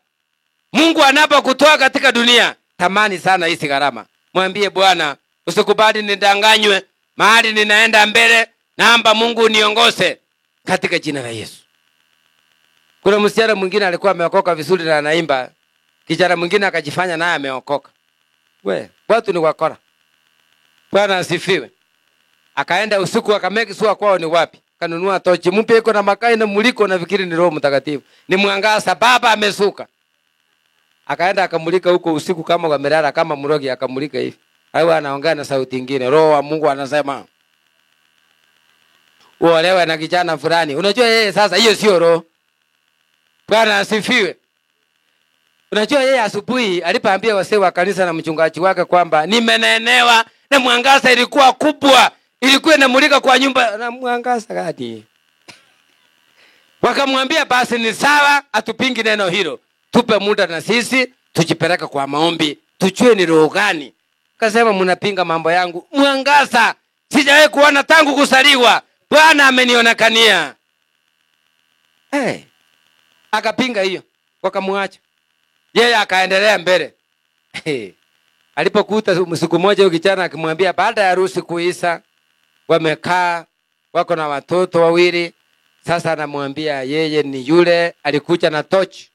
Mungu anapokutoa katika dunia, tamani sana hizi gharama. Mwambie Bwana, usikubali nidanganywe, mahali ninaenda mbele, naomba Mungu niongoze katika jina la Yesu. Kuna msichana mwingine alikuwa ameokoka vizuri na anaimba, kijana mwingine akajifanya naye ameokoka. Watu ni wakora. Bwana asifiwe. Akaenda usiku akameki sua kwao ni wapi. Kanunua tochi mpya iko na makai na muliko na fikiri ni Roho Mtakatifu. Ni mwangaza baba amesuka. Akaenda akamulika huko usiku kama wamelala kama mrogi akamulika hivi. Hayo anaongea na sauti nyingine. Roho wa Mungu anasema, uolewe na kijana fulani. Unajua yeye sasa hiyo sio roho. Bwana asifiwe. Unajua yeye asubuhi alipoambia wasee wa kanisa na mchungaji wake kwamba nimenenewa na mwangaza ilikuwa kubwa. Ilikuwa inamulika kwa nyumba na mwangaza gani. Wakamwambia basi ni sawa, atupingi neno hilo. Tupe muda na sisi tujipeleka kwa maombi. Tujue ni roho gani. Akasema mnapinga mambo yangu. Mwangaza sijawahi kuona tangu kuzaliwa. Bwana amenionekania. Akapinga hiyo. Wakamwacha. Yeye akaendelea mbele. Alipokuta siku moja huyo kijana akimwambia baada ya harusi kuisha, wamekaa wako na watoto wawili. Sasa anamwambia yeye ni yule alikuja na tochi.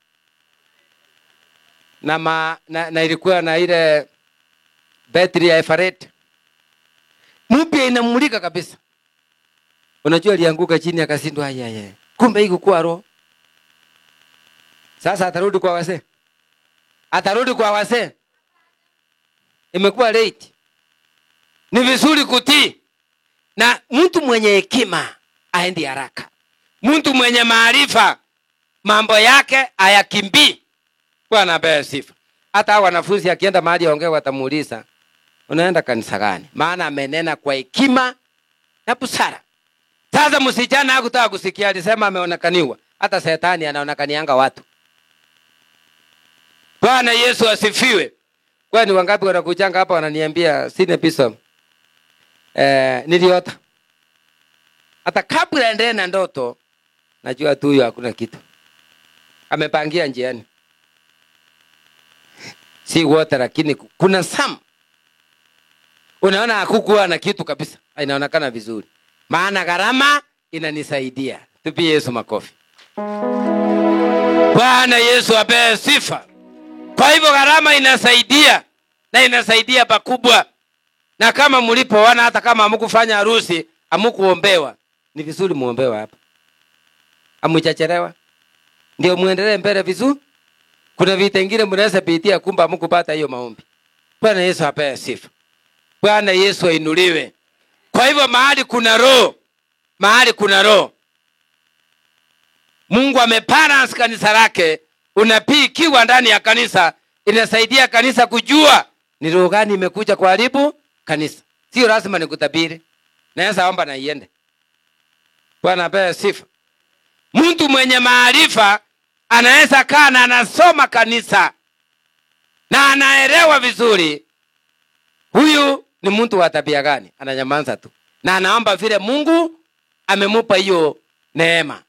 Na ilikuwa na ile battery ya Everett. Mpya inamulika kabisa. Unajua alianguka chini akasindwa yeye. Kumbe hiko kwa roho. Sasa atarudi kwa wazee. Atarudi kwa wazee. Imekuwa late. Ni vizuri kutii. Na mtu mwenye hekima aendi haraka. Mtu mwenye maarifa mambo yake hayakimbii. Bwana apewe sifa. Hata wanafunzi akienda mahali aongee watamuuliza, unaenda kanisa gani? Maana amenena kwa hekima na busara. Sasa msichana hakutaka kusikia, alisema ameonekaniwa. Hata shetani anaonekanianga watu. Bwana Yesu asifiwe. Kwani wangapi wanakuchanga hapa wananiambia sina pesa. Niliota. Hata kabla aendelee na ndoto, najua tu huyo hakuna kitu. Amepangia njiani. Si wote, lakini kuna some. Unaona hakukuwa na kitu kabisa. Inaonekana vizuri. Maana gharama inanisaidia. Tupie Yesu makofi. Bwana Yesu apewe sifa. Kwa hivyo gharama inasaidia, na inasaidia pakubwa. Na kama mlipoona, hata kama hamkufanya harusi, hamkuombewa, ni vizuri muombewe hapa. Hamchachelewa. Ndio muendelee mbele vizuri. Kuna vitu vingine mnaweza pitia kumbe hamkupata hiyo maombi. Bwana Yesu apewe sifa. Bwana Yesu ainuliwe. Kwa hivyo mahali kuna roho, mahali kuna roho, Mungu amebalance kanisa lake. Unabii ikiwa ndani ya kanisa, inasaidia kanisa kujua ni roho gani imekuja kuharibu kanisa. Sio lazima nikutabiri. Naweza omba na iende. Bwana apewe sifa. Mtu mwenye maarifa anaweza kaa na anasoma kanisa na anaelewa vizuri. Huyu ni mtu wa tabia gani? Ananyamaza tu na anaomba vile Mungu amemupa hiyo neema.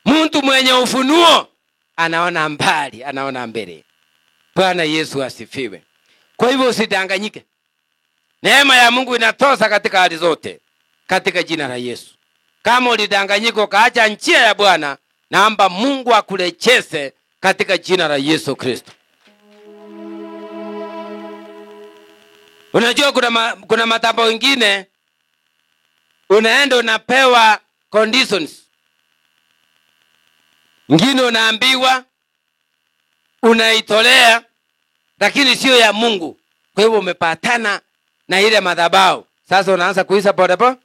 Mtu mwenye ufunuo anaona mbali, anaona mbele. Bwana Yesu asifiwe. Kwa hivyo usidanganyike. Neema ya Mungu inatosha katika hali zote, katika jina la Yesu. Kama ulidanganyika ukaacha njia ya Bwana, naomba Mungu akurejeze katika jina la Yesu Kristo. Unajua kuna matambo mengine unaenda unapewa conditions. Ngine unaambiwa unaitolea, lakini sio ya Mungu. Kwa hivyo umepatana na ile madhabahu. Sasa unaanza kuisa polepole.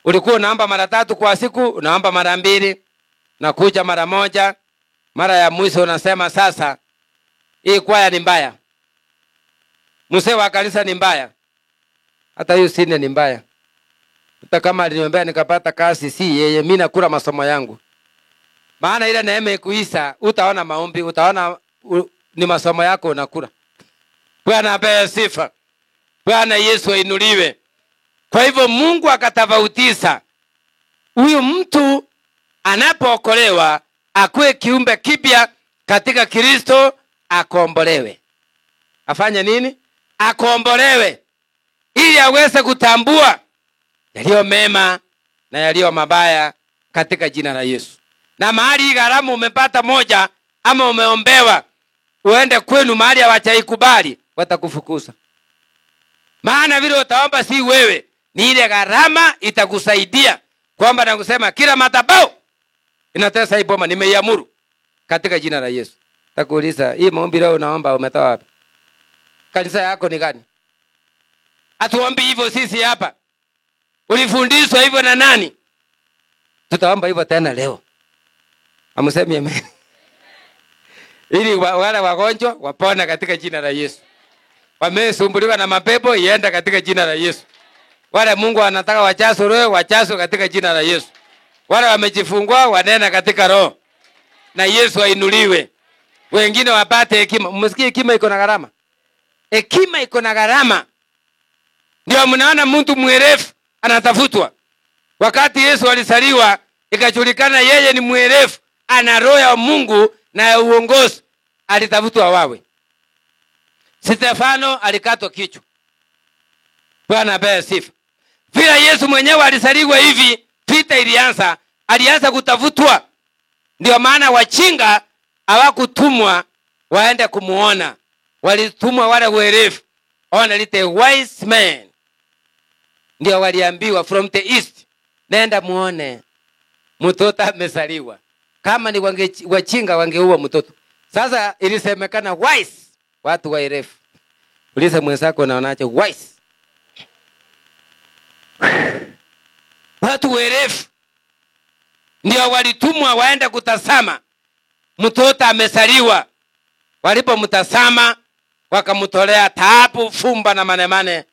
Ulikuwa unaomba mara 3 kwa siku, unaomba mara 2, na kuja mara 1. Mara ya mwisho unasema sasa hii kwaya ni mbaya. Mzee wa kanisa ni mbaya. Hata hiyo sine ni mbaya. Hata kama aliniombea nikapata kazi, si yeye, mimi nakula masomo yangu. Maana ile neema ikuisa, utaona maombi, utaona ni masomo yako unakula. Bwana apewe sifa. Bwana Yesu ainuliwe. Kwa hivyo Mungu akatofautisha. Huyu mtu anapookolewa akuwe kiumbe kipya katika Kristo, akombolewe. Afanye nini? Akombolewe. Ili aweze kutambua yaliyo mema na yaliyo mabaya katika jina la Yesu. Na mahali gharama umepata moja ama umeombewa, uende kwenu mahali hawachaikubali, watakufukuza. Maana vile utaomba si wewe, ni ile gharama itakusaidia. Kwamba na kusema kila madhabahu inatesa hii boma nimeiamuru katika jina la Yesu. Takuuliza, hii maombi leo unaomba umetoa wapi? Kanisa yako ni gani? Atuombi hivyo sisi hapa. Ulifundishwa hivyo na nani? Tutaomba hivyo tena leo. Amusemi amen. Ili wale wagonjwa wapone katika jina la Yesu. Wamesumbuliwa na mapepo ienda katika jina la Yesu. Wale Mungu anataka wachaso roho, wachaso katika jina la Yesu. Wale wamejifungua wanena katika roho. Na Yesu ainuliwe. Wengine wapate hekima. Mmesikia hekima iko na gharama? Hekima iko na gharama. Ndio mnaona mtu mwerefu anatafutwa. Wakati Yesu alizaliwa, ikajulikana yeye ni mwerefu, ana roho ya Mungu na ya uongozi, alitafutwa wawe. Stefano alikatwa kichwa. Bwana apewe sifa. Vile Yesu mwenyewe alizaliwa hivi, vita ilianza, alianza kutafutwa. Ndio maana wachinga hawakutumwa waende kumuona. Walitumwa wale werefu. Only the wise men. Ndio waliambiwa from the east, nenda muone mtoto amezaliwa. Kama ni wachinga wangeua mtoto. Sasa ilisemekana wise, watu werefu. Uliza mwenzako unaonaje wise? Watu werefu ndio walitumwa waende kutazama mtoto amezaliwa. Walipomtazama wakamtolea taabu, fumba na manemane,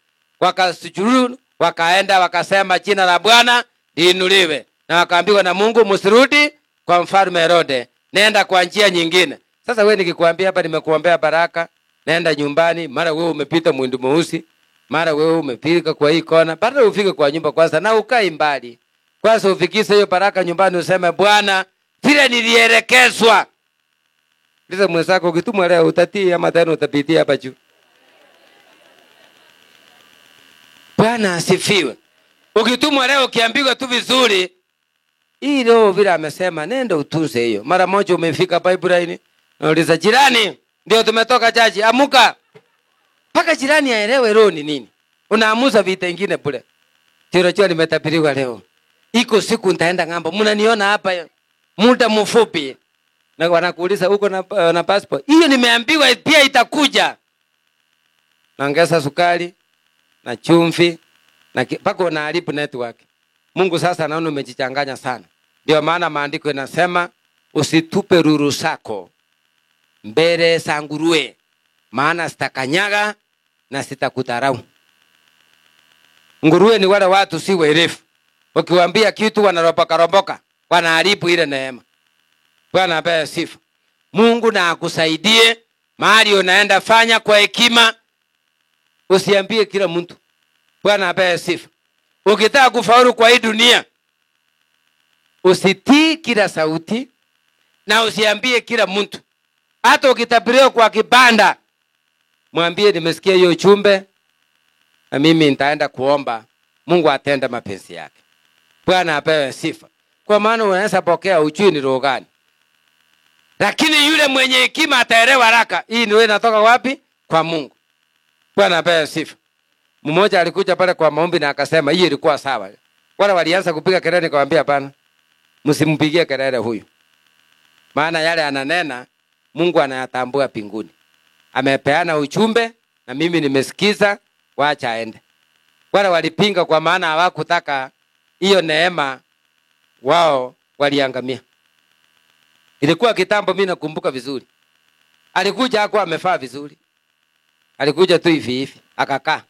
wakasujudu, wakaenda wakasema jina la Bwana liinuliwe, na wakaambiwa na Mungu msirudi kwa mfalme Herode, nenda kwa njia nyingine. Sasa wewe nikikwambia hapa nimekuombea baraka, nenda nyumbani, mara wewe umepita mwindu mweusi, mara wewe umepika kwa hii kona, bado ufike kwa nyumba kwanza na ukae mbali. Kwanza ufikise hiyo baraka nyumbani useme Bwana, vile nilielekezwa. Uliza mwenzako ukitumwa leo utatii ama tena utapitia hapa juu. Bwana asifiwe. Ukitumwa leo ukiambiwa tu vizuri, hii leo vile amesema nenda utunze hiyo. Mara moja umefika pipeline, nauliza jirani, ndio tumetoka chaji, amuka. Paka jirani aelewe roho ni nini. Unaamuza vita ingine bure. Tirojua limetapiriwa leo. Iko siku nitaenda ng'ambo. Mnaniona hapa muda mfupi. Na wanakuuliza uko na passport. Hiyo nimeambiwa pia itakuja. Naongeza sukari na chumvi na pako na haribu network. Mungu sasa naona umejichanganya sana. Ndio maana maandiko yanasema usitupe ruru zako mbele za nguruwe, maana sitakanyaga na sitakutarau. Nguruwe ni wale watu si werefu. Ukiwaambia kitu wanaropoka, wanaharibu ile neema. Bwana apewe sifa. Mungu na akusaidie mahali unaenda, fanya kwa hekima. Usiambie kila mtu. Bwana apewe sifa. Ukitaka kufaulu kwa hii dunia, usitii kila sauti na usiambie kila mtu. Hata ukitabiriwa kwa kibanda, mwambie nimesikia hiyo ujumbe na mimi nitaenda kuomba Mungu atende mapenzi yake. Bwana apewe sifa. Kwa maana unaweza pokea ujui ni roho gani. Lakini yule mwenye hekima ataelewa haraka. Hii ni wewe inatoka wapi? Kwa Mungu. Bwana apewe sifa. Mmoja alikuja pale kwa maombi na akasema hii ilikuwa sawa. Wale walianza kupiga kelele, nikamwambia hapana. Msimpigie kelele huyu. Maana yale ananena Mungu anayatambua mbinguni. Amepeana ujumbe na mimi nimesikiza, waacha aende. Wale walipinga kwa maana hawakutaka hiyo neema, wao waliangamia. Ilikuwa kitambo, mimi nakumbuka vizuri. Alikuja hakuwa amefaa vizuri. Alikuja tu hivi akakaa.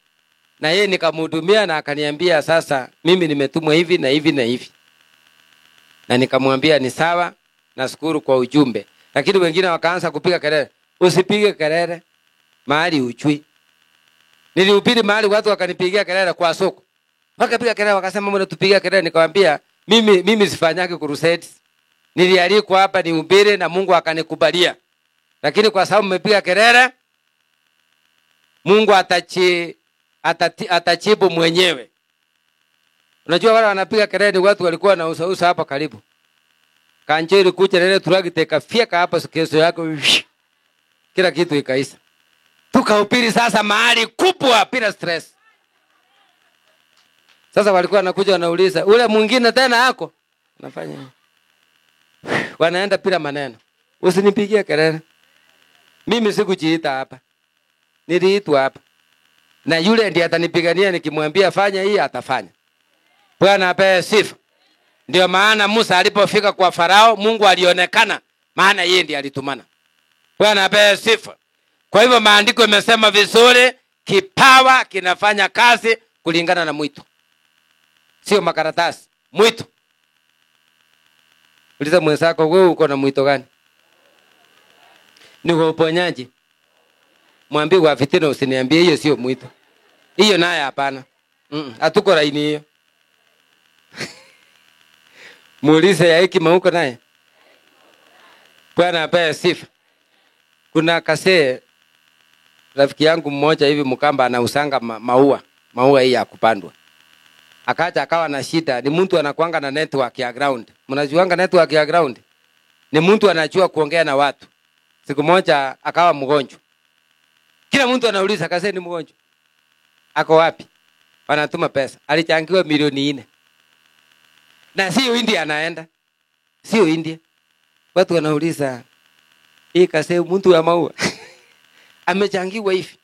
Na yeye nikamhudumia na akaniambia sasa mimi nimetumwa hivi na hivi na hivi. Na nikamwambia ni sawa, nashukuru kwa ujumbe. Lakini wengine wakaanza kupiga kelele. Usipige kelele mahali ujui. Nilihubiri mahali watu wakanipigia kelele kwa soko. Wakapiga kelele wakasema mbona tupigia kelele, nikamwambia mimi sifanyagi crusades. Nilialikwa hapa nihubiri na Mungu akanikubalia. Lakini kwa sababu mmepiga kelele, Mungu atajibu mwenyewe. Unajua wale wanapiga kelele watu walikuwa na usa hapa karibu. Kanjeri kuja lele turagite kafika hapa kesho yako. Kila kitu ikaisha. Tukahubiri sasa mahali kubwa bila stress. Sasa walikuwa wanakuja wanauliza, ule mwingine tena yako? Nafanya. Wanaenda bila maneno. Usinipigie kelele. Mimi sikujiita hapa. Niliitwa hapa. Na yule ndiye atanipigania nikimwambia fanya hii atafanya. Bwana apewe sifa. Ndio maana Musa alipofika kwa Farao, Mungu alionekana, maana yeye ndiye alitumana. Bwana apewe sifa. Kwa hivyo maandiko yamesema vizuri, kipawa kinafanya kazi kulingana na mwito. Sio makaratasi, mwito. Uliza mwenzako wewe uko na mwito gani? Ni uponyaji. Mwambie wa fitina usiniambie hiyo sio mwito. Hiyo naye hapana. Hatuko laini hiyo. Muulize ya hekima uko naye. Bwana apewe sifa. Kuna kase rafiki yangu mmoja hivi Mkamba anausanga maua hii ya kupandwa. Akaja akawa na shida, ni mtu anakuanga na network ya ground. Mnajuanga network ya ground? Ni mtu anajua kuongea na watu. Siku moja akawa mgonjwa. Kila mtu anauliza kase ni mgonjwa. Ako wapi? Wanatuma pesa. Alichangiwa milioni 4. Na sio India anaenda. Sio India. Watu wanauliza hii kase mtu wa maua amechangiwa hivi.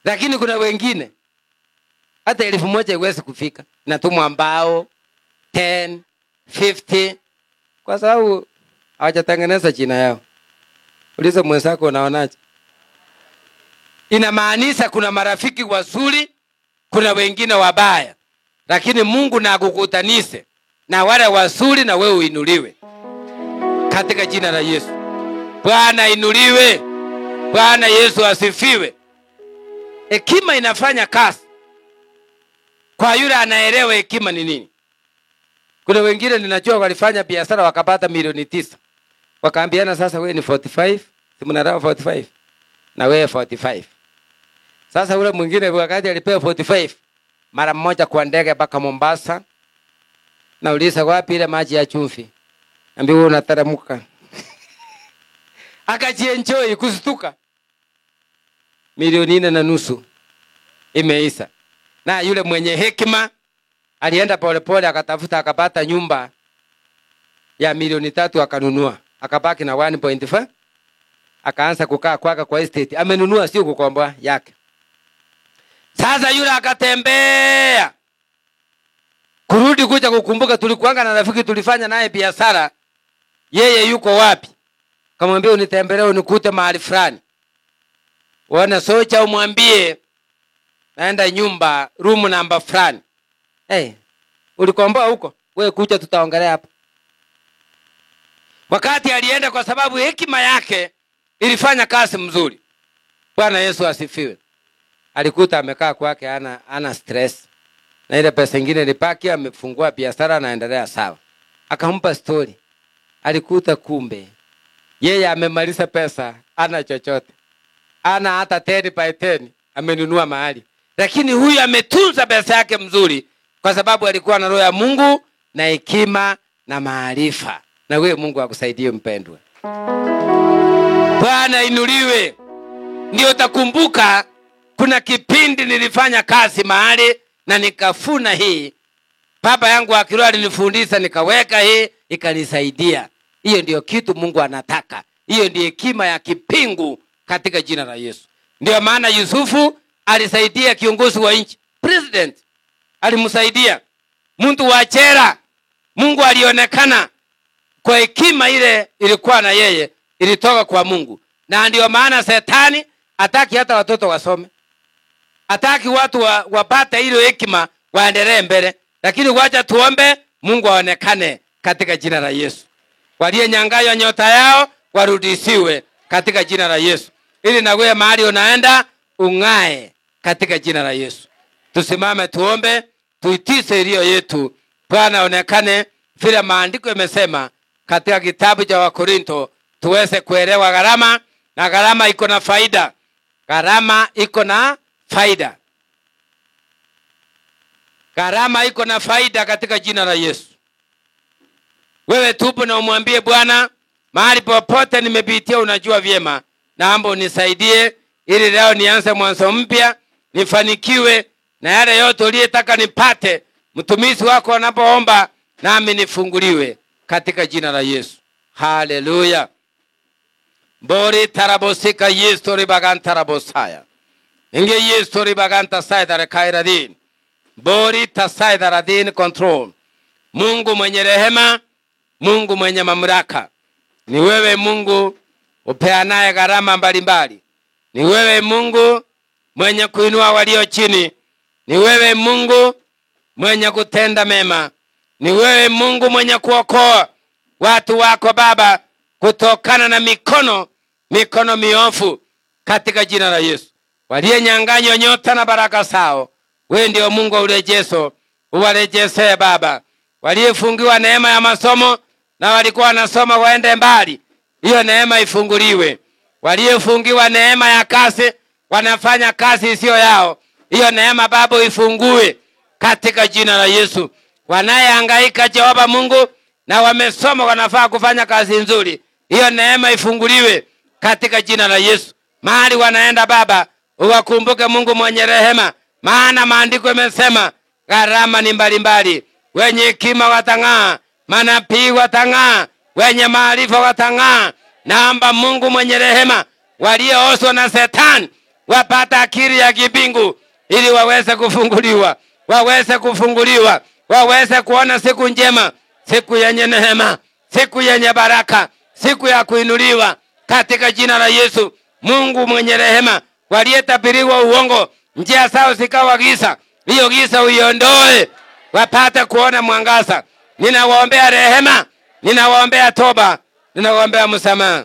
Lakini kuna wengine hata 1,000 haiwezi kufika. Natumwa mbao 10, 50 kwa sababu hawajatengeneza jina yao. Uliza mwenzako unaonaje? Inamaanisha kuna marafiki wazuri, kuna wengine wabaya. Lakini Mungu na akukutanishe na wale wazuri na wewe uinuliwe. Katika jina la Yesu. Bwana inuliwe. Bwana Yesu asifiwe. Hekima inafanya kazi kwa yule anaelewa hekima ni nini. Kuna wengine ninajua walifanya biashara wakapata milioni 9. Wakaambiana sasa wewe ni 45, si mnarawa 45 na wewe 45. Sasa ule mwingine wakati alipewa 45 mara mmoja kwa ndege mpaka Mombasa. Nauliza wapi ile maji ya chumvi? Ambiwa unataramuka. Akajienjoy kustuka. Milioni 4.5 imeisha. Na yule mwenye hekima alienda polepole akatafuta akapata nyumba ya milioni 3 akanunua. Akabaki na 1.5. Akaanza kukaa kwaka kwa estate. Amenunua sio kukomboa yake. Sasa yule akatembea. Kurudi kuja kukumbuka tulikuanga na rafiki tulifanya naye biashara. Yeye yuko wapi? Kamwambia unitembelee unikute mahali fulani. Wana socha umwambie naenda nyumba room namba fulani. Ulikomboa huko? Wewe kuja tutaongelea hapa. Wakati alienda kwa sababu hekima yake ilifanya kazi mzuri. Bwana Yesu asifiwe. Alikuta amekaa kwake ana stress. Na ile pesa nyingine ilipaki amefungua biashara anaendelea sawa. Akampa story. Alikuta kumbe yeye amemaliza pesa, ana chochote. Ana hata 10/10 amenunua mahali. Lakini huyu ametunza pesa yake mzuri kwa sababu alikuwa na roho ya Mungu na hekima na maarifa. Na wewe Mungu akusaidie mpendwa. Bwana inuliwe. Ndio utakumbuka kuna kipindi nilifanya kazi mahali na nikafuna hii. Baba yangu wa kiroho alinifundisha nikaweka hii ikanisaidia. Hiyo ndio kitu Mungu anataka. Hiyo ndio hekima ya kipingu katika jina la Yesu. Ndio maana Yusufu alisaidia kiongozi wa nchi. President alimsaidia. Mtu wa chera. Mungu alionekana kwa hekima ile ilikuwa na yeye ilitoka kwa Mungu. Na ndio maana Shetani hataki hata watoto wasome. Hataki watu wapate ile hekima waendelee mbele. Lakini wacha tuombe Mungu aonekane katika jina la Yesu. Walionyang'anywa nyota yao warudishiwe katika jina la Yesu. Ili na wewe mahali unaenda ung'ae katika jina la Yesu. Tusimame tuombe, tuitishe iliyo yetu. Bwana aonekane vile maandiko yamesema katika kitabu cha Wakorinto, tuweze kuelewa gharama, na gharama iko na faida. Gharama iko na faida. Gharama iko na faida katika jina la Yesu. Wewe tupo na umwambie Bwana, mahali popote nimepitia unajua vyema. Naomba unisaidie ili leo nianze mwanzo mpya, nifanikiwe na yale yote uliyotaka nipate. Mtumishi wako anapoomba nami nifunguliwe katika jina la Yesu. Haleluya. Bori tarabosika Yesu ribaganta rabosaya. Inge Yesu ribaganta saida rekairadin. Bori tasaida radin control. Mungu mwenye rehema, Mungu mwenye mamlaka. Ni wewe Mungu upeanaye gharama mbalimbali. Ni wewe Mungu mwenye kuinua walio chini. Ni wewe Mungu mwenye kutenda mema. Ni wewe Mungu mwenye kuokoa watu wako Baba kutokana na mikono miofu katika jina la Yesu. Walionyang'anywa nyota na baraka zao, wewe ndio Mungu wa urejesho, uwarejeshe Baba. Waliofungiwa neema ya masomo na walikuwa wanasoma waende mbali, hiyo neema ifunguliwe. Waliofungiwa neema ya kazi, wanafanya kazi isiyo yao, hiyo neema Baba ifungue katika jina la Yesu. Wanayehangaika Jehova Mungu na wamesoma wanafaa kufanya kazi nzuri, hiyo neema ifunguliwe katika jina la Yesu. Mahali wanaenda Baba, uwakumbuke Mungu mwenye rehema, maana maandiko yamesema gharama ni mbalimbali. Wenye hekima watang'aa, manabii watang'aa, wenye maarifa watang'aa. Naomba Mungu mwenye rehema, waliooswa na Shetani wapata akili ya kibingu ili waweze kufunguliwa, waweze kuona siku njema, siku yenye neema, siku yenye baraka, siku ya kuinuliwa katika jina la Yesu. Mungu mwenye rehema, waliotabiriwa uongo, njia zao zikawa giza, hiyo giza uiondoe, wapate kuona mwangaza. Ninawaombea rehema, ninawaombea toba, ninawaombea msamaha,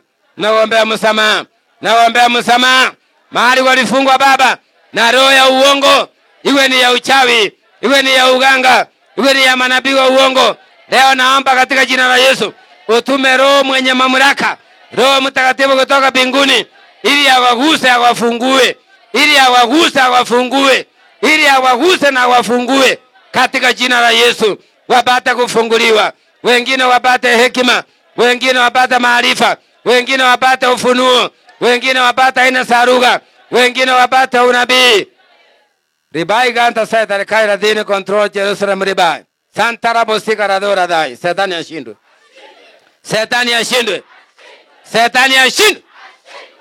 nawaombea msamaha. Mahali walifungwa Baba na roho ya uongo, iwe ni ya uchawi, iwe ni ya uganga, iwe ni ya manabii wa uongo, Leo naomba katika jina la Yesu utume Roho mwenye mamlaka, Roho Mtakatifu kutoka mbinguni, ili awaguse awafungue, ili awaguse awafungue, ili awaguse na awafungue katika jina la Yesu. Wapate kufunguliwa, wengine wapate hekima, wengine wapate maarifa, wengine wapate ufunuo, wengine wapate aina za lugha, wengine wapate unabii. Ribai ganta saitare kaira dini control Jerusalem ribai. Santara bosika radora dai. Shetani ashindwe. Shetani ashindwe. Shetani ashindwe.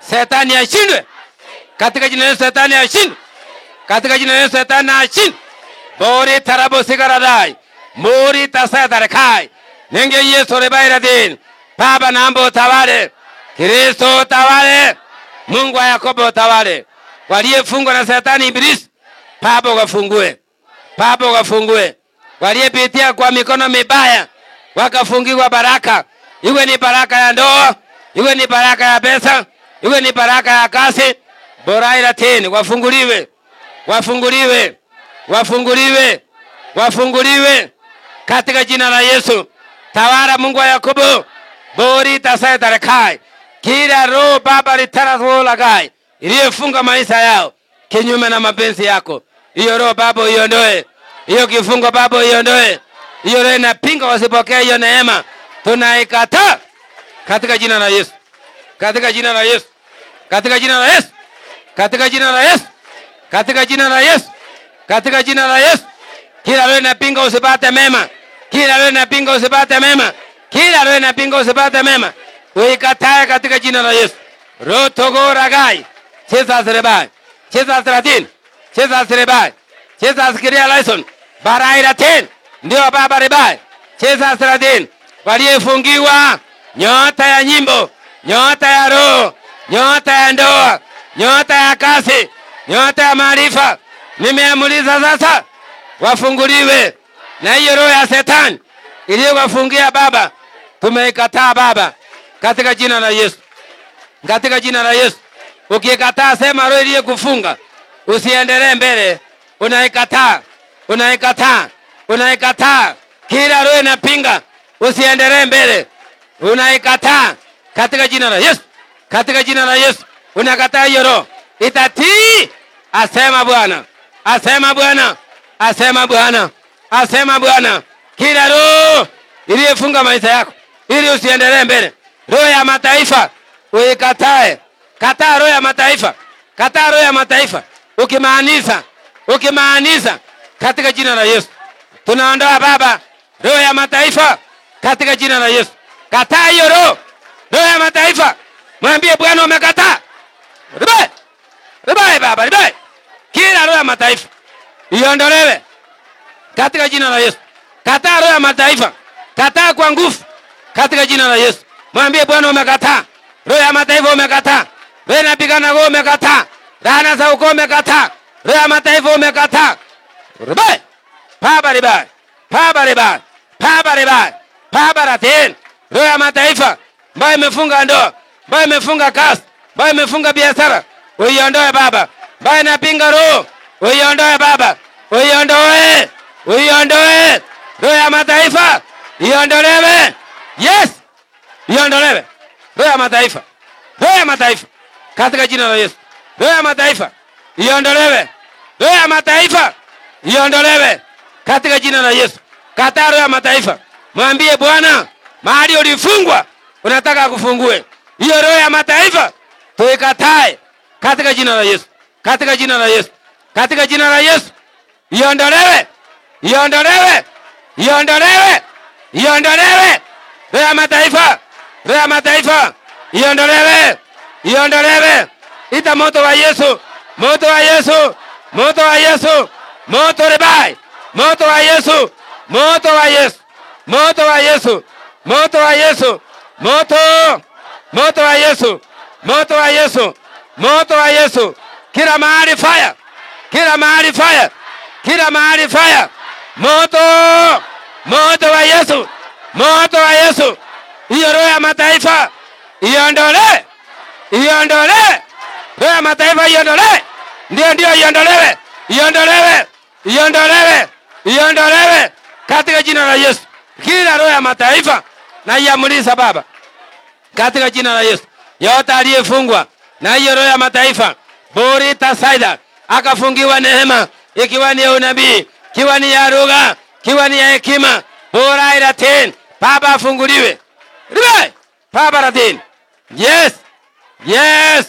Shetani ashindwe. Katika jina la Yesu shetani ashindwe. Katika jina la Yesu shetani ashindwe. Bori tarabosika radai. Muri tasaitare kai. Nenge Yesu ribai radini. Baba naomba utawale. Kristo utawale. Mungu wa Yakobo utawale. Waliyefungwa na shetani ibilisi, Baba wafungue. Baba wafungue. Waliyepitia kwa mikono mibaya wakafungiwa baraka. Iwe ni baraka ya ndoa, iwe ni baraka ya pesa, iwe ni baraka ya kazi. Boraira tena wafunguliwe. Wafunguliwe. Wafunguliwe. Wafunguliwe. Katika jina la Yesu. Tawala Mungu wa Yakobo. Bori tasaitare kai. Kila roho Baba litarazola gai iliyofunga maisha yao kinyume na mapenzi yako, hiyo roho Baba uiondoe. Hiyo kifungo Baba uiondoe. Hiyo roho inapinga wasipokee hiyo neema, tunaikataa katika jina la Yesu. Katika jina la Yesu. Katika jina la Yesu. Katika jina la Yesu. Katika jina la Yesu. Katika jina la Yesu. Kila roho inapinga usipate mema. Kila roho inapinga usipate mema. Kila roho inapinga usipate mema, uikatae katika jina la Yesu. Rotogo ragai. Cheza serebai. Cheza seratin. Cheza serebai. Cheza sikiria laison. Baraira ten. Ndio Baba rebai. Cheza seratin. Waliyefungiwa nyota ya nyimbo, nyota ya roho, nyota ya ndoa, nyota ya kazi, nyota ya maarifa, nimeamuliza sasa wafunguliwe. Na hiyo roho ya Shetani iliyowafungia Baba, tumeikataa Baba katika jina la Yesu. Katika jina la Yesu. Ukikataa sema roho iliyokufunga usiendelee mbele, unaikataa. Unaikataa. Unaikataa. Kila roho inapinga usiendelee mbele, unaikataa katika jina la Yesu. Katika jina la Yesu unakataa hiyo roho. Itatii. Asema Bwana. Asema Bwana. Asema Bwana. Asema Bwana. Kila roho iliyofunga maisha yako ili usiendelee mbele, roho ya mataifa uikatae. Kataa roho ya mataifa. Kataa roho ya mataifa. Ukimaanisha katika jina la Yesu. Tunaondoa Baba roho ya mataifa katika jina la Yesu. Kataa hiyo roho. Roho ya mataifa. Mwambie Bwana umekataa. Ribai. Ribai Baba, ribai. Kila roho ya mataifa iondolewe katika jina la Yesu. Kataa roho ya mataifa. Kataa kwa nguvu katika jina la Yesu. Mwambie Bwana umekataa. Roho ya mataifa umekataa. Roho inapigana wewe umekataa. Laana za ukoo umekataa. Roho ya mataifa umekataa. Ribai. Baba ribai. Baba ribai. Baba ribai. Baba raten. Roho ya mataifa ambayo imefunga ndoa, ambayo imefunga kazi, ambayo imefunga biashara, uiondoe Baba. Ambayo inapinga roho, uiondoe Baba. Uiondoe. Uiondoe. Roho ya mataifa iondolewe. Yes. Iondolewe. Roho ya mataifa. Roho ya mataifa katika jina la Yesu. Roho ya mataifa iondolewe. Roho ya mataifa iondolewe katika jina la Yesu. Kataa roho ya mataifa. Mwambie Bwana mahali ulifungwa unataka kufungue. Hiyo roho ya mataifa tuikatae katika jina la Yesu. Katika jina la Yesu. Katika jina la Yesu. Iondolewe. Iondolewe. Iondolewe. Iondolewe. Roho ya mataifa. Roho ya mataifa iondolewe. Iondolewe. Ita moto wa Yesu. Moto wa Yesu. Moto wa Yesu. Moto ribai. Moto wa Yesu. Moto wa Yesu. Moto wa Yesu. Moto wa Yesu. Moto. Moto wa Yesu. Moto wa Yesu. Moto wa Yesu. Kila mahali fire. Kila mahali fire. Kila mahali fire. Moto. Moto wa Yesu. Moto wa Yesu. Hiyo roho ya mataifa iondolewe. Iondolewe. Roho ya mataifa iondolewe. Ndio iondolewe. Iondolewe. Iondolewe. Iondolewe katika jina la Yesu. kila roho ya mataifa na iamrisha Baba, katika jina la Yesu. Yote aliyefungwa na hiyo roho ya mataifa, Borita Saida akafungiwa neema, ikiwa ni ya unabii, ikiwa ni ya lugha, ikiwa ni ya hekima, Bora Iraten, Baba afunguliwe. Ribai, Baba Radin. Yes. Yes.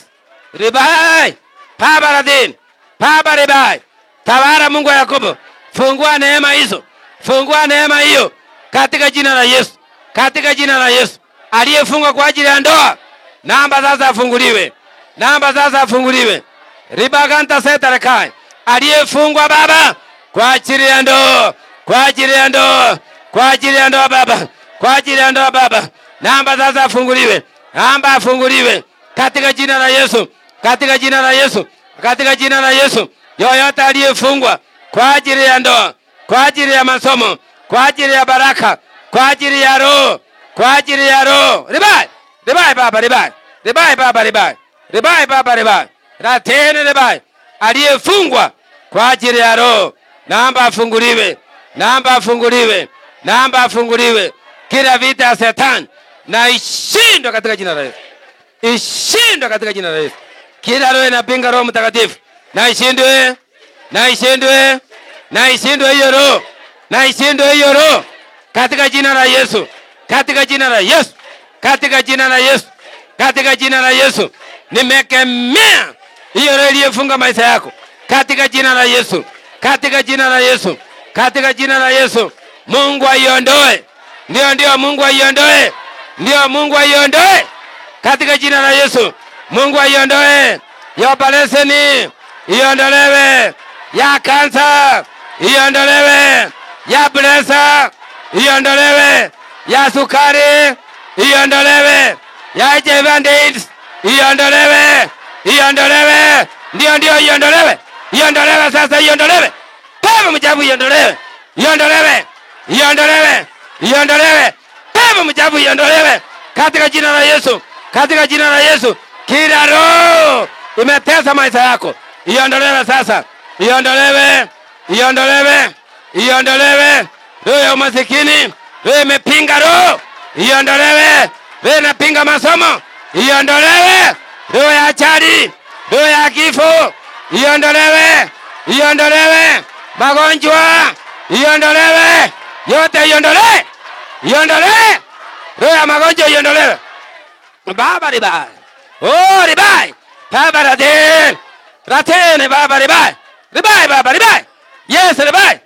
Ribai, Baba Radin. Baba Ribai. Tawara Mungu wa Yakobo. Fungua neema hizo. Fungua neema hiyo katika jina la Yesu. Katika jina la Yesu. Aliyefungwa kwa ajili ya ndoa, namba sasa afunguliwe. Namba sasa afunguliwe. Ribaganta Setarekai. Aliyefungwa Baba kwa ajili ya ndoa, kwa ajili ya ndoa, kwa ajili ya ndoa Baba, kwa ajili ya ndoa Baba, namba sasa afunguliwe. Namba afunguliwe katika jina la Yesu, katika jina la Yesu, katika jina la Yesu. Yoyote aliyefungwa kwa ajili ya ndoa, kwa ajili ya masomo, kwa ajili ya baraka, kwa ajili ya roho, kwa ajili ya roho. Ribai, ribai Baba, ribai. Ribai Baba, ribai. Ribai Baba, ribai. Ratene ribai. Aliyefungwa kwa ajili ya roho, namba afunguliwe. Namba afunguliwe. Namba afunguliwe. Kila vita ya Shetani na ishindwe katika jina la Yesu. Ishindwe katika jina la Yesu. Kila roho inapinga Roho Mtakatifu na ishindwe. Na ishindwe. Na ishindwe hiyo roho. Na ishindwe hiyo roho katika jina la Yesu. Katika jina la Yesu. Katika jina la Yesu. Katika jina la Yesu. Nimekemea hiyo roho iliyofunga maisha yako katika jina la Yesu. Katika jina la Yesu. Katika jina la Yesu. Mungu aiondoe. Ndio Mungu aiondoe. Ndio Mungu aiondoe katika jina la Yesu. Mungu aiondoe. Ya operation iondolewe. Ya kansa iondolewe. Ya pressure iondolewe. Ya sukari iondolewe. Ya HIV and AIDS iondolewe. Iondolewe. Ndio iondolewe. Iondolewe sasa, iondolewe. Pepo mchafu iondolewe. Iondolewe. Iondolewe. Iondolewe. Pepo mchafu iondolewe katika jina la Yesu. Katika jina la Yesu. Kila roho imetesa maisha yako, iondolewe sasa. Iondolewe. Iondolewe. Iondolewe. Roho ya umasikini, roho imepinga roho, iondolewe. Roho inapinga masomo, iondolewe. Roho ya achari, roho ya kifo, iondolewe. Iondolewe. Magonjwa, iondolewe. Yote iondolewe. Iondolewe. Roho ya magonjwa iondolewe. Baba ribai. Oh ribai. Baba raten. Raten Baba ribai. Ribai Baba ribai. Yes ribai.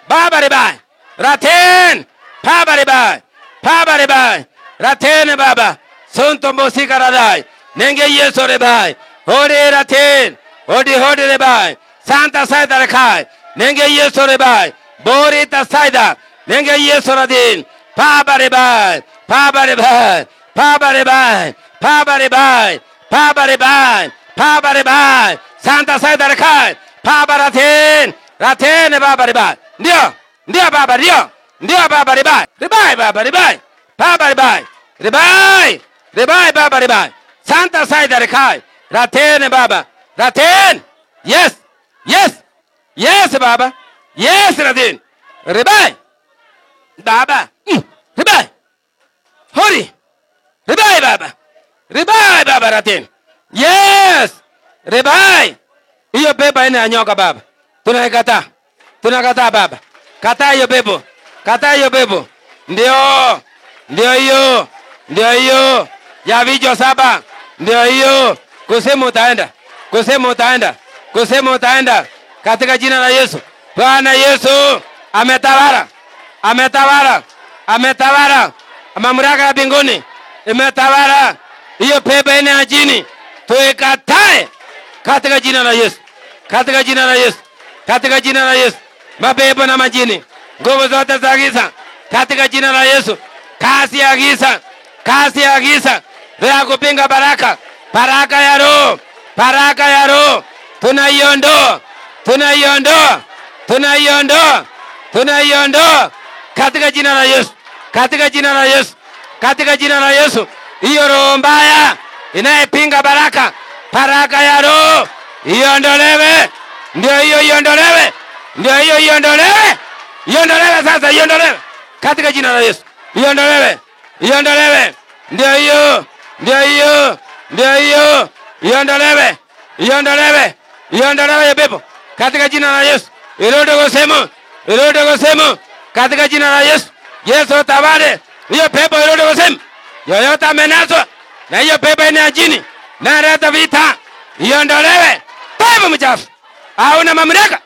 Baba ribai. Raten. Baba ribai. Baba ribai. Raten Baba. Sonto musika radai. Nenge Yesu ribai. Hori raten. Hodi ribai. Santa Saida rekai. Nenge Yesu ribai. Borita Saida. Nenge Yesu radin. Baba ribai. Baba ribai. Baba ribai. Baba ribai. Baba ribai. Baba ribai. Santa Saida rekai. Baba raten. Raten Baba ribai. Ndio Baba, ndio Baba ribai. Ribai Baba ribai. Baba ribai. Ribai. Ribai Baba ribai. Santa Saida rekai. Raten Baba. Raten. Yes. Yes. Yes Baba. Yes raten. Ribai. Baba. Ribai. Hori. Ribai Baba. Ribai Baba raten. Yes. Ribai. Hiyo pepo ina nyoka Baba. Tunakataa. Tunakataa Baba. Kataa hiyo pepo. Kataa hiyo pepo. Ndio hiyo. Ndio hiyo. Ya vichwa 7. Ndio hiyo. Kusema utaenda. Kusema utaenda. Kusema utaenda. Katika jina la Yesu. Bwana Yesu ametawala. Ametawala. Ametawala. Mamlaka ya mbinguni imetawala. Hiyo pepo ina ya jini tuikatae katika jina la Yesu. Katika jina la Yesu. Katika jina la Yesu. Mapepo na majini, nguvu zote za giza katika jina la Yesu. Kasi ya giza, kasi ya giza ya kupinga baraka, baraka ya roho, baraka ya roho tunaiondoa, tunaiondoa, tunaiondoa, tunaiondoa katika jina la Yesu. Katika jina la Yesu. Katika jina la Yesu. Hiyo roho mbaya inayepinga baraka, baraka ya roho iondolewe. Ndio hiyo iondolewe. Ndio hiyo iondolewe. Iondolewe sasa, iondolewe. katika jina la Yesu. Iondolewe, iondolewe. Ndio hiyo, ndio hiyo, ndio hiyo. Iondolewe, iondolewe, iondolewe hiyo pepo katika jina la Yesu. Irudi kusema, irudi kusema katika jina la Yesu. Yesu tawale hiyo pepo, irudi kusema. Yoyote amenaswa na hiyo pepo ina jini na leta vita, iondolewe. Pepo mchafu, hauna mamlaka,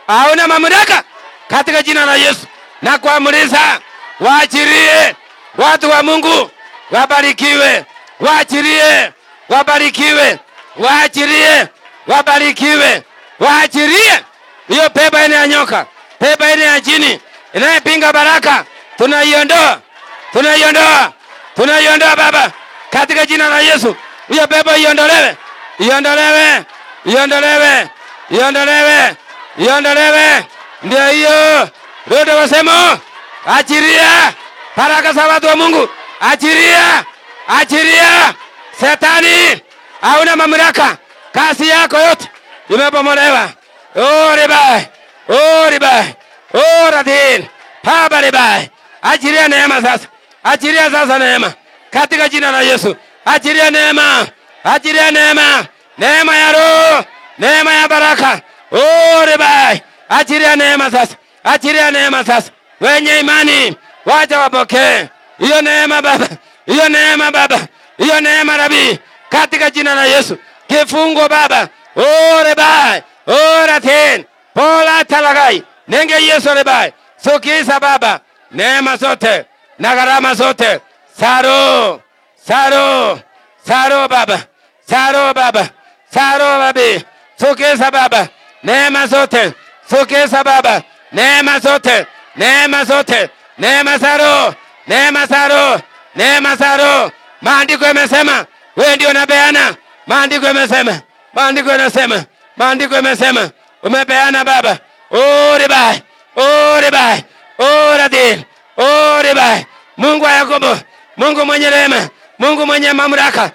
hauna mamlaka katika jina la Yesu. Na kuamrisha waachilie watu wa Mungu, wabarikiwe, waachilie, wabarikiwe, waachilie, wabarikiwe, waachilie hiyo pepo ina ya nyoka, pepo ina ya jini inayepinga baraka, tunaiondoa, tunaiondoa, tunaiondoa Baba katika jina la Yesu. Hiyo pepo iondolewe, iondolewe, iondolewe, iondolewe, iondolewe. Ndio hiyo. Rudi wasema, achilia baraka za watu wa Mungu, achilia, achilia. Shetani hauna mamlaka, kazi yako yote imepomolewa. Ribai, ribai, radin, Baba ribai. Achilia neema sasa, achilia sasa neema katika jina la Yesu. Achilia neema, achilia neema, neema ya Roho, neema ya baraka. Ribai, achilia neema sasa, achilia neema sasa. Wenye imani wacha wapokee hiyo neema Baba, hiyo neema Baba, hiyo neema Rabi katika jina la Yesu. Kifungo Baba, ribai, ratin, pola talagai, nenge Yesu ribai. Sukisa Baba, neema zote na gharama zote. Saro, saro, saro Baba, saro Baba, saro Rabi. Sukisa Baba, neema zote, sukisa Baba, neema zote, neema zote, neema saro, neema saro, neema saro. Maandiko yamesema wewe ndio unapeana. Maandiko yamesema, maandiko yanasema, maandiko yamesema umepeana Baba. Ribai, ribai, radin, ribai. Mungu wa Yakobo, Mungu mwenye rehema, Mungu mwenye mamlaka.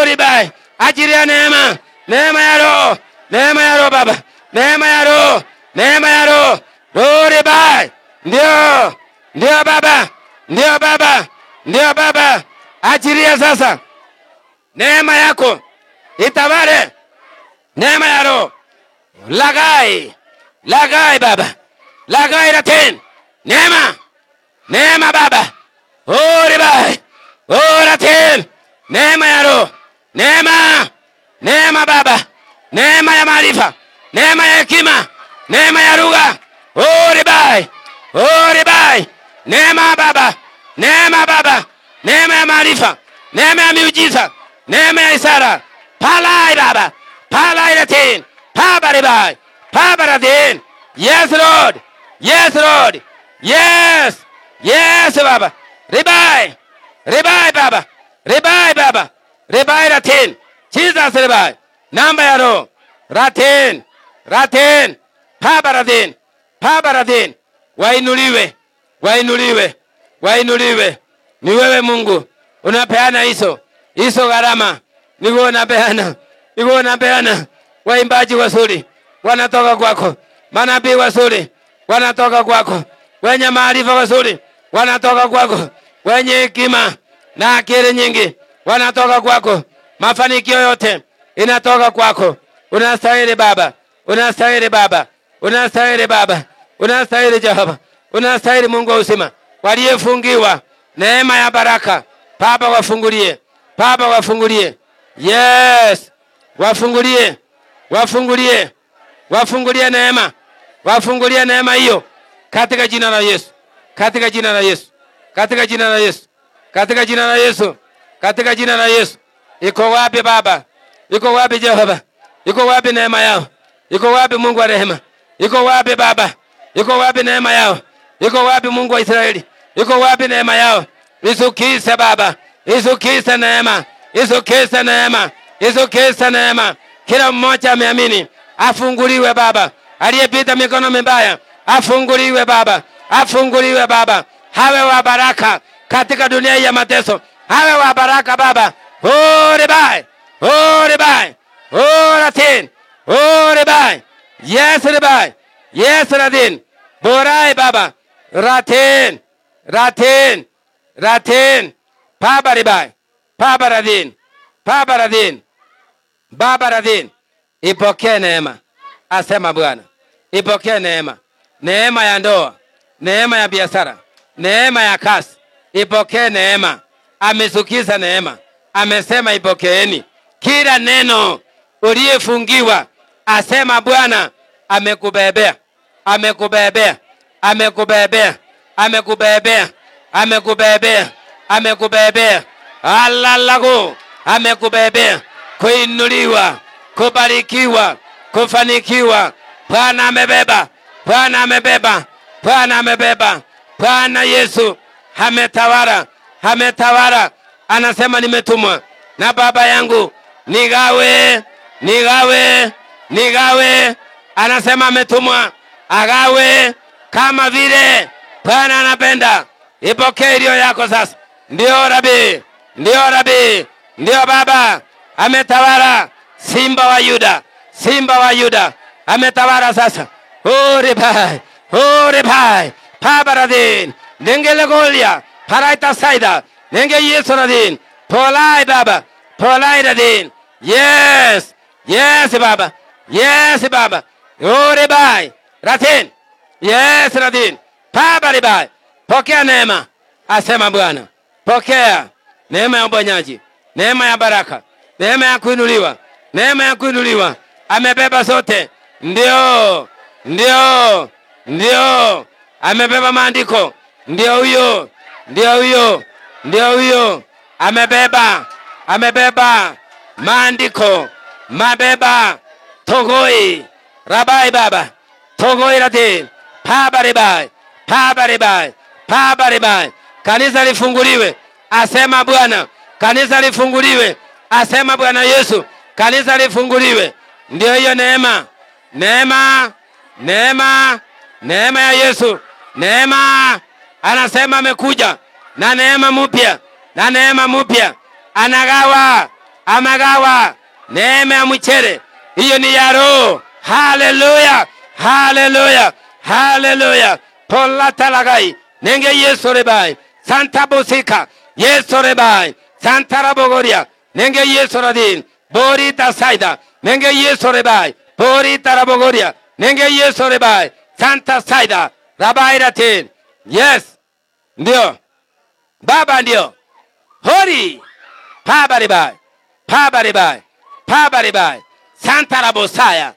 Ribai, achilia neema, neema ya Roho, neema ya Roho Baba, neema ya Roho, neema ya Roho. Ribai, ndio, ndio Baba, ndio Baba, ndio Baba. Achilia sasa neema yako itawale, neema ya Roho. Lagai, lagai Baba, lagai ratin, neema, neema Baba. Ribai, ratin, neema ya Roho, neema, neema Baba, neema ya maarifa, neema ya hekima, neema ya lugha. Ribai, ribai, neema Baba, neema Baba, neema ya maarifa, neema ya miujiza, neema ya ishara. Palai Baba, palai ratin, Baba ribai, Baba ratin. Yes Lord, yes Lord, yes, yes Baba. Ribai, ribai Baba, ribai Baba, ribai ratin. Jesus ribai, namba ya Roho, ratin, ratin, Baba ratin, Baba ratin. Wainuliwe, wainuliwe, wainuliwe. Ni wewe Mungu unapeana hizo, hizo gharama. Ni wewe unapeana, ni wewe unapeana. Waimbaji wazuri wanatoka kwako, manabii wazuri wanatoka kwako, wenye maarifa wazuri wanatoka kwako, wenye hekima na akili nyingi wanatoka kwako. Mafanikio yote inatoka kwako. Unastahili Baba, unastahili Baba, unastahili Baba, unastahili Jehova, unastahili Mungu wa uzima. Waliofungiwa neema ya baraka Baba wafungulie, Baba wafungulie. Yes, wafungulie, wafungulie, wafungulie neema, wafungulie neema hiyo katika jina la Yesu, katika jina la Yesu, katika jina la Yesu, katika jina la Yesu, katika jina la Yesu. Iko wapi Baba? Iko wapi Jehova? Iko wapi neema yao? Iko wapi Mungu wa rehema? Iko wapi Baba? Iko wapi neema yao? Iko wapi Mungu wa Israeli? Iko wapi neema yao? Isukise Baba, isukise neema, isukise neema, isukise neema. Kila mmoja ameamini afunguliwe Baba. Aliyepita mikono mibaya afunguliwe Baba, afunguliwe Baba. Hawe wa baraka katika dunia ya mateso, hawe wa baraka Baba. Ribai, ribai, ratin, ribai. Yes ribai, yes ratin. Borai Baba, ratin, Ratin, Ratin, Pabaribai, Pabaradin, Pabaradin, Babaradin. Ipokee neema, asema Bwana. Ipokee neema. Neema ya ndoa, neema ya biashara, neema ya kazi. Ipokee neema. Amesukiza neema. Amesema ipokeeni. Kila neno uliyefungiwa, asema Bwana, amekubebea. Amekubebea. Amekubebea. Amekubebea. Amekubebea. Amekubebea. Alalago. Amekubebea. Kuinuliwa, kubarikiwa, kufanikiwa. Bwana amebeba. Bwana amebeba. Bwana amebeba. Bwana Yesu ametawala. Ametawala. Anasema nimetumwa na Baba yangu nigawe, nigawe, nigawe. Anasema ametumwa agawe kama vile Bwana anapenda. Ipokee iliyo yako sasa. Ndio Rabi, ndio Rabi, ndio Baba. Ametawala. Simba wa Yuda, Simba wa Yuda ametawala sasa. Uribai, Uribai, Pabaradin, Nengele Golia, Paraita Saida, Nenge Yesuradin, Polai Baba, Polai Radin. Yes, yes Baba, yes Baba. Uribai, Ratin, yes Radin, Pabaribai. Pokea neema, asema Bwana. Pokea neema ya uponyaji, neema ya baraka, neema ya kuinuliwa, neema ya kuinuliwa. Amebeba zote. Ndio, ndio, ndio. Amebeba maandiko. Ndio huyo, ndio huyo, ndio huyo. Amebeba, amebeba maandiko. Mabeba togoi. Rabai Baba, togoi rati. Pabaribai, Pabaribai, Pabaribai. Kanisa lifunguliwe, asema Bwana. Kanisa lifunguliwe, asema Bwana Yesu. Kanisa lifunguliwe. Ndio hiyo neema. Neema, neema, neema ya Yesu. Neema. Anasema amekuja na neema mpya, na neema mpya. Anagawa, amagawa neema ya mchere. Hiyo ni ya Roho. Haleluya, haleluya, haleluya. Polata lagai. Nenge Yesu rebai. Santa Bosika. Yesu rebai. Santa Rabogoria. Nenge Yesu radin. Borita Saida. Nenge Yesu rebai. Borita Rabogoria. Nenge Yesu rebai. Santa Saida. Rabai ratin. Yes. Ndio. Baba ndio. Hori. Pabaribai. Pabaribai. Pabaribai. Santa Rabosaya.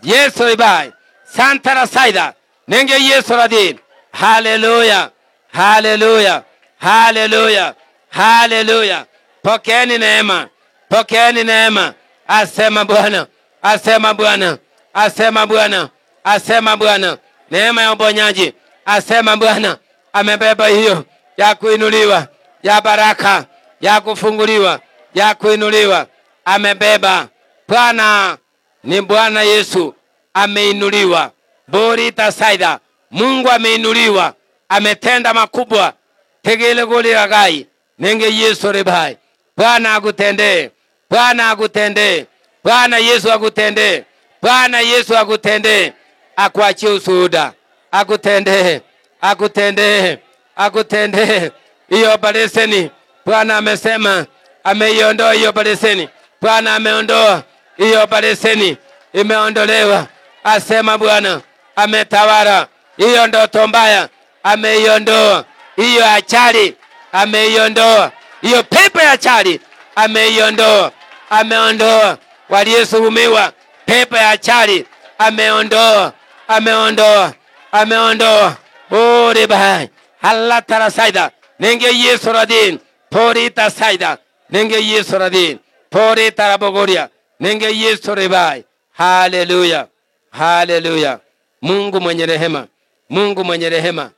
Yesu rebai. Santa Rasaida. Nenge Yesu radin. Haleluya. Haleluya. Haleluya. Haleluya. Pokeeni neema. Pokeeni neema. Asema Bwana. Asema Bwana. Asema Bwana. Asema Bwana. Neema ya uponyaji. Asema Bwana. Amebeba hiyo ya kuinuliwa, ya baraka, ya kufunguliwa, ya kuinuliwa. Amebeba. Bwana ni Bwana Yesu. Ameinuliwa. Borita Saida. Mungu ameinuliwa. Ametenda makubwa. Tegele goli ragai. Nenge Yesu rebai. Bwana akutendee. Bwana akutendee. Bwana Yesu akutendee. Bwana Yesu akutendee. Akuachie ushuhuda. Akutendee. Akutendee. Akutendee. Hiyo baleseni. Bwana amesema ameiondoa hiyo baleseni. Bwana ameondoa hiyo baleseni. Imeondolewa. Asema Bwana. Ametawala. Hiyo ndoto mbaya ameiondoa. Hiyo achali ameiondoa. Hiyo pepo ya achali ameiondoa. Ameondoa. Waliosuhumiwa pepo ya achali ameondoa. Ameondoa. Ameondoa. Ore bai. Halatara Saida. Nenge Yesu radin. Porita Saida. Nenge Yesu radin. Porita Rabogoria. Nenge Yesu rebai. Haleluya. Haleluya. Mungu mwenye rehema. Mungu mwenye rehema.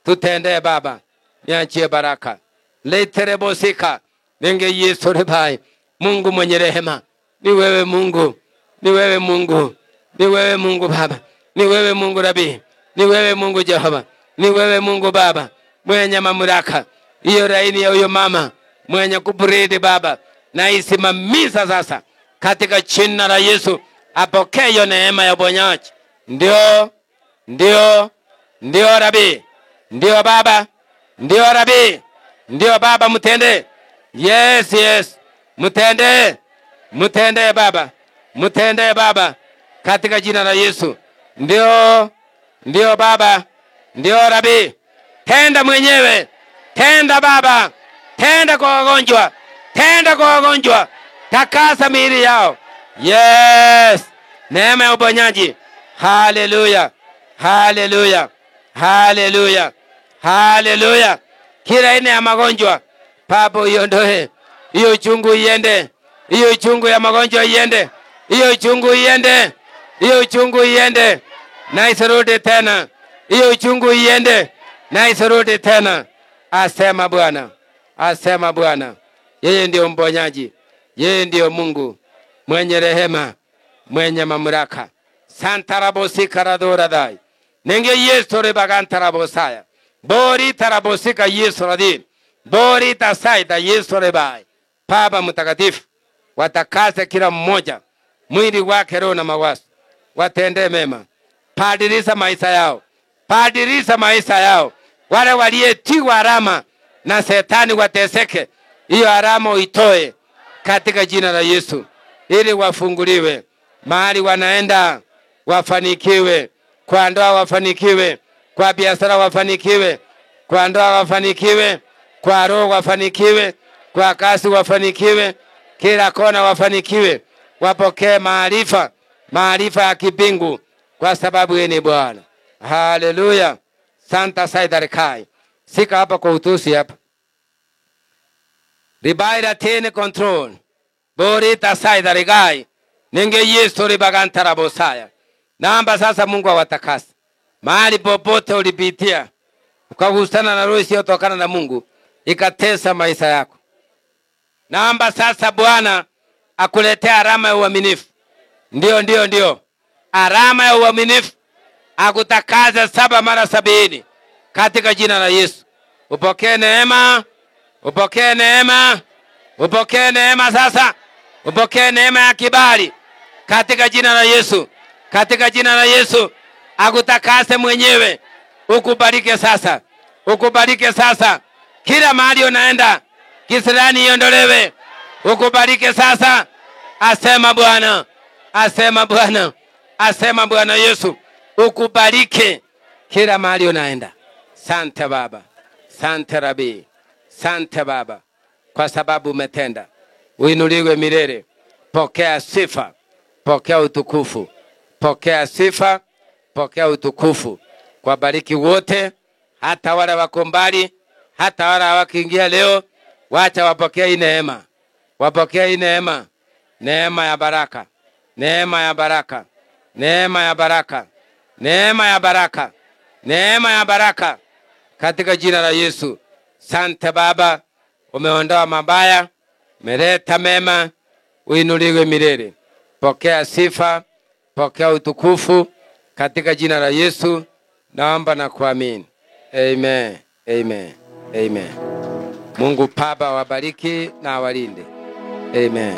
Tutendee Baba. Niachie baraka. Letere bosika. Nenge Yesu rebai. Mungu mwenye rehema. Ni wewe Mungu. Ni wewe Mungu. Ni wewe Mungu Baba. Ni wewe Mungu Rabi. Ni wewe Mungu Jehova. Ni wewe Mungu Baba. Mwenye mamlaka. Hiyo laini ya huyo mama. Mwenye kubridi Baba. Na isimamisha sasa. Katika jina la Yesu. Apokee hiyo neema ya uponyaji. Ndio. Ndio. Ndio Rabi. Ndio Baba. Ndio Rabi, ndio Baba, mtende. Yes, yes, mtende, mtende Baba, mtende Baba, katika jina la Yesu. Ndio Baba, ndio Rabi, tenda mwenyewe, tenda Baba, tenda kwa wagonjwa, tenda kwa wagonjwa, takasa miili yao. Yes, neema ya uponyaji. Haleluya, haleluya, haleluya, haleluya. Kila aina ya magonjwa Baba iondoe, hiyo uchungu iende, hiyo uchungu ya magonjwa iende, hiyo uchungu iende, hiyo uchungu iende na isirudi tena, hiyo uchungu iende na isirudi tena. Asema Bwana, asema Bwana. Yeye ndio mponyaji, yeye ndio Mungu mwenye rehema, mwenye mamlaka. Santarabosi karadoradai nenge Yesu rebagantarabosaya bori tarabosika Yesu radin bori tasaida Yesu rebai. Baba mtakatifu, watakase kila mmoja mwili wake, roho na mawazo, watende mema. Padirisha maisha yao, padirisha maisha yao. Wale waliyetiwa alama na Shetani wateseke, hiyo alama uitoe katika jina la Yesu, ili wafunguliwe. Mahali wanaenda wafanikiwe, kwa ndoa wafanikiwe, kwa biashara wafanikiwe, kwa ndoa wafanikiwe, kwa roho wafanikiwe, kwa kazi wafanikiwe, kila kona wafanikiwe. Wapokee maarifa, maarifa ya kibingu, kwa sababu yeye ni Bwana. Haleluya. Santa Saidarikai. Sika hapa kwa utusi hapa. Ribaira tene control. Borita Saidarikai. Nenge Yesu ribagantarabosaya. Naomba sasa Mungu awatakase. Mahali popote ulipitia, ukagusana na roho isiyotokana na Mungu, ikatesa maisha yako. Naomba sasa Bwana akuletea alama ya uaminifu. Ndio. Alama ya uaminifu. Akutakaze 7 mara 70 katika jina la Yesu. Upokee neema, upokee neema, upokee neema sasa. Upokee neema ya kibali katika jina la Yesu. Katika jina la Yesu akutakase mwenyewe. Ukubarike sasa. Ukubarike sasa. Kila mahali unaenda, kisirani iondolewe. Ukubarike sasa. Asema Bwana. Asema Bwana. Asema Bwana Yesu. Ukubarike kila mahali unaenda. Sante Baba. Sante Rabi. Sante Baba, kwa sababu umetenda. Uinuliwe milele. Pokea sifa. Pokea utukufu. Pokea sifa. Pokea utukufu. Kwa bariki wote, hata wale wako mbali, hata wale wakiingia leo, wacha wapokee neema. Wapokee neema. Neema ya baraka. Neema ya baraka. Neema ya baraka. Neema ya baraka. Neema ya baraka. Katika jina la Yesu. Sante Baba, umeondoa mabaya, umeleta mema. Uinuliwe milele. Pokea sifa. Pokea utukufu. Katika jina la Yesu naomba na kuamini. Amen. Amen. Amen. Mungu Baba wabariki na walinde. Amen.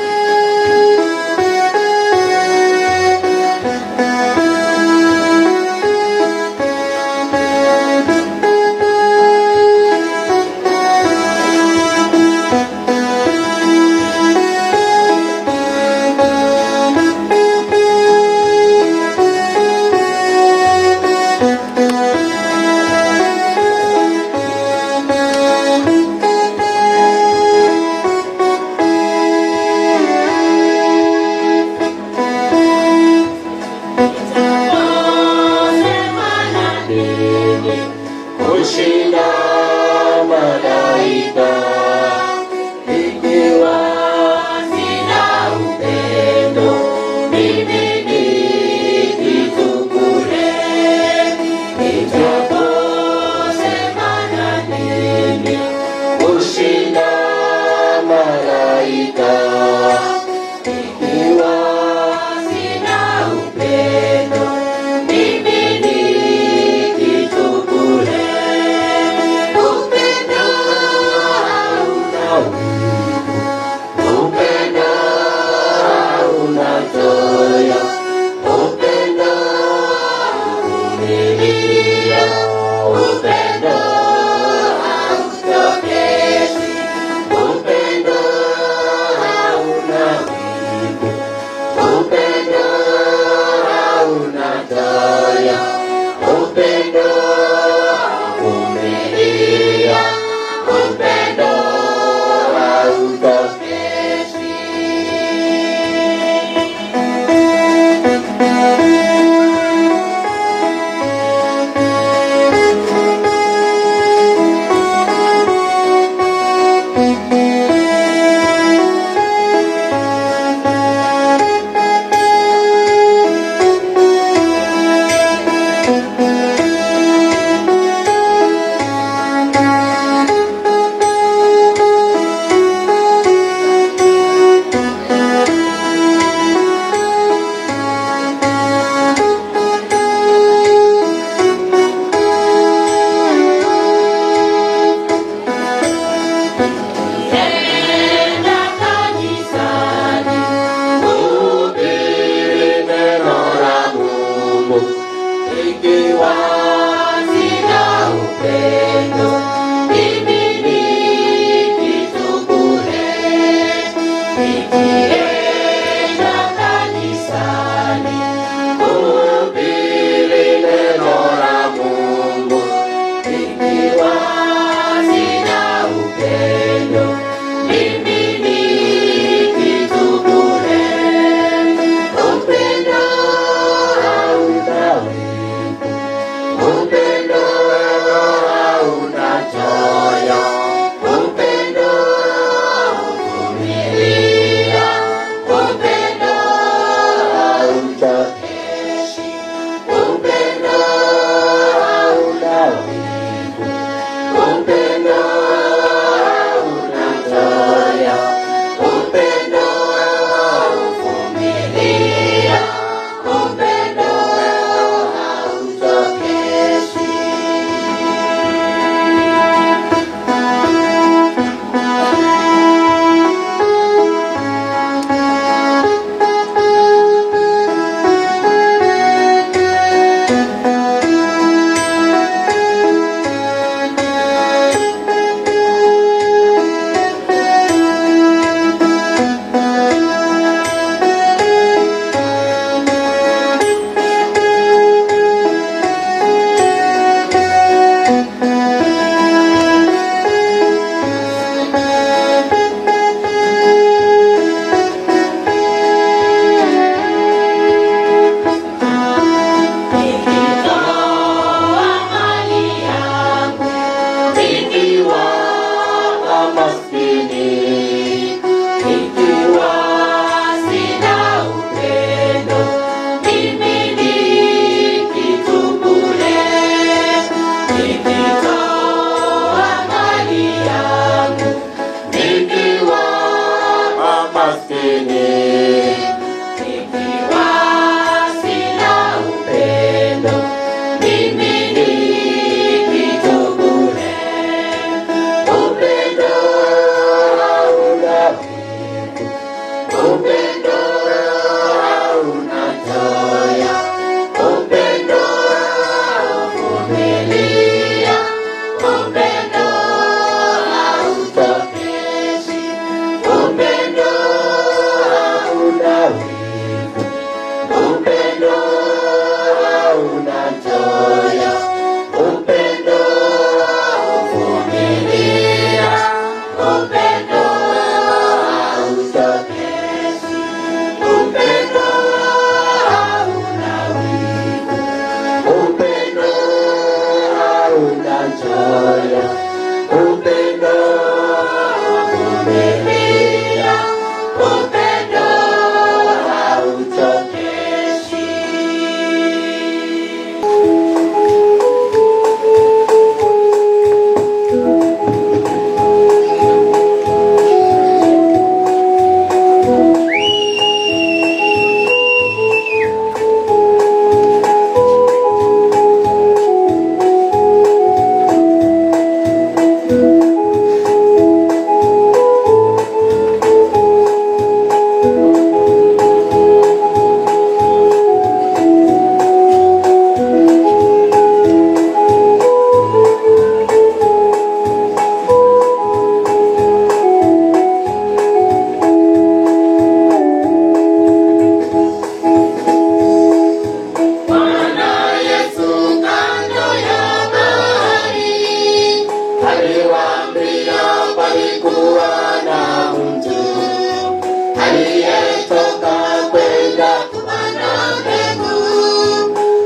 kwenda kupanda mbegu.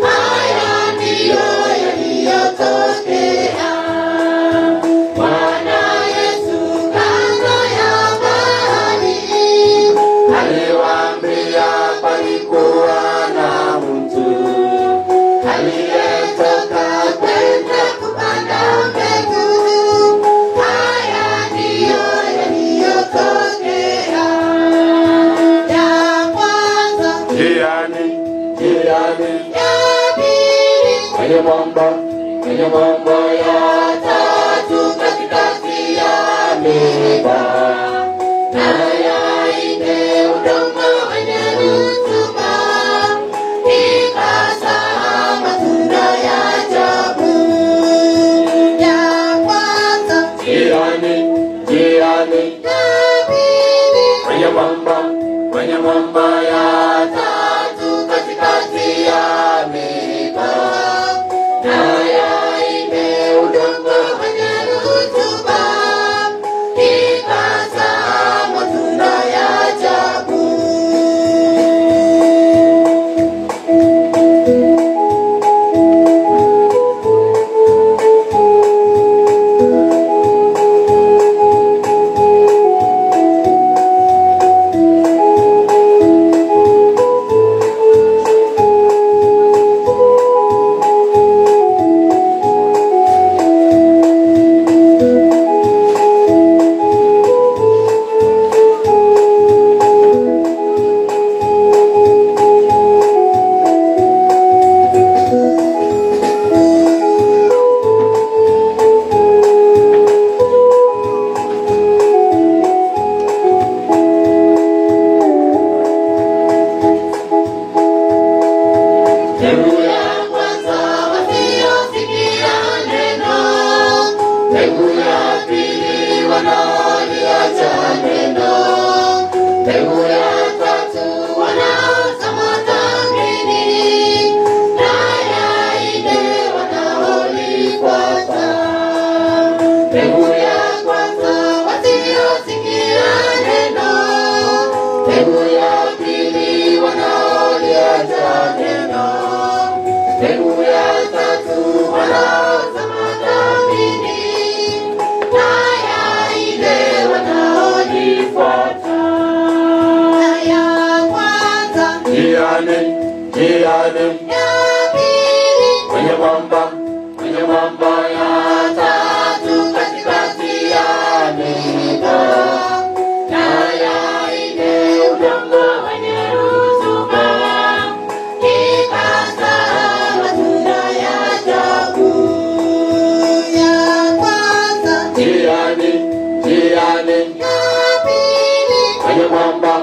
Haya ndiyo yaliyotokea. Bwana Yesu kando ya bahari aliwaambia palikuwa na mtu aliyetoka kwenda kupanda mbegu. Haya ndiyo yaliyotokea. Ya kwanza njiani, ya pili kwenye mwamba, ya tatu katikati ya miiba, na ya nne udongo wenye rutuba, ikazaa matunda ya ajabu. Ya kwanza njiani, ya pili kwenye mwamba, ya tatu katikati ya miiba, na ya nne udongo wenye rutuba, ikazaa matunda ya ajabu. Mbegu ya kwanza wasiosikia neno, mbegu ya pili wanaoliacha neno, mbegu ya tatu wanaozama dhambini, na ya nne wanaolifuata. Mbegu ya kwanza wasiosikia neno, mbegu ya pili wanaoliacha neno, mbegu ya tatu wanaozama dhambini, na ya nne wanaolifuata. Ya kwanza njiani, ya pili kwenye mwamba, ya tatu katikati ya miiba, na ya nne udongo wenye rutuba, ikazaa matunda ya ajabu. Ya kwanza njiani, ya pili kwenye mwamba,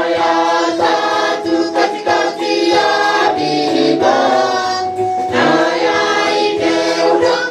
ya tatu katikati ya miiba, na ya nne udongo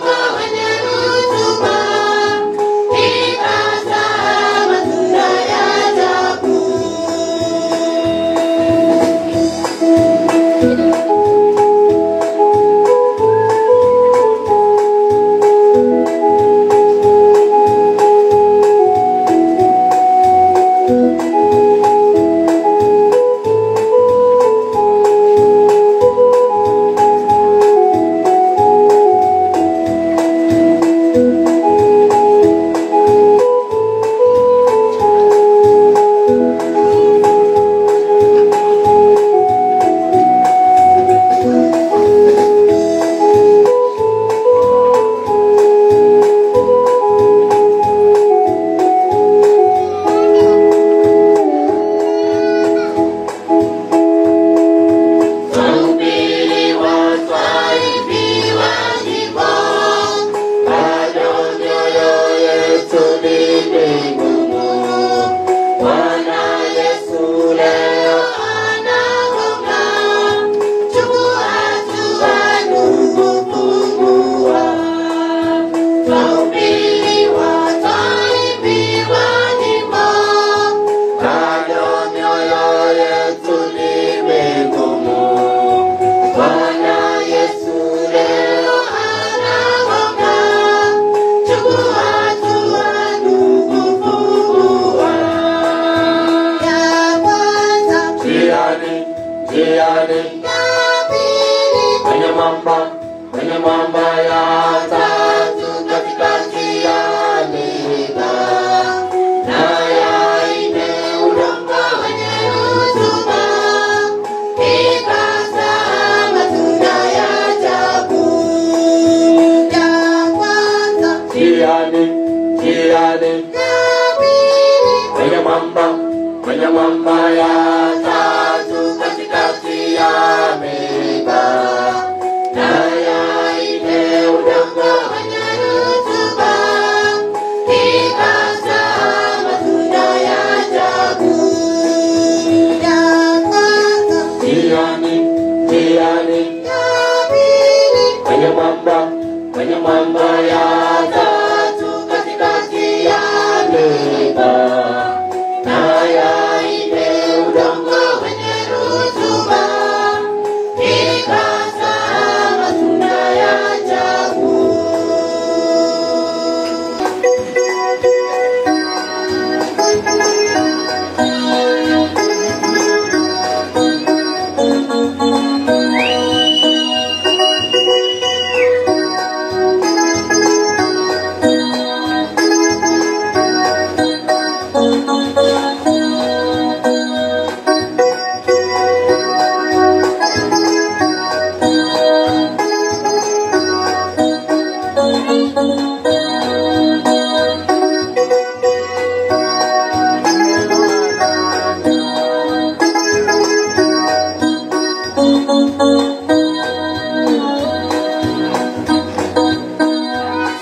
njiani, kwenye mwamba ya tatu katikati ya miiba, na ya nne udongo wenye rutuba, ikazaa matunda ya ajabu. Ya kwanza njiani, kwenye mwamba ya tatu katikati ya miiba, na ya nne udongo wenye rutuba, ikazaa matunda ya ajabu. Ya kwanza njiani, kwenye mwamba ya tatu katikati ya miiba, na ya nne udongo wenye rutuba, ikazaa matunda ya ajabu.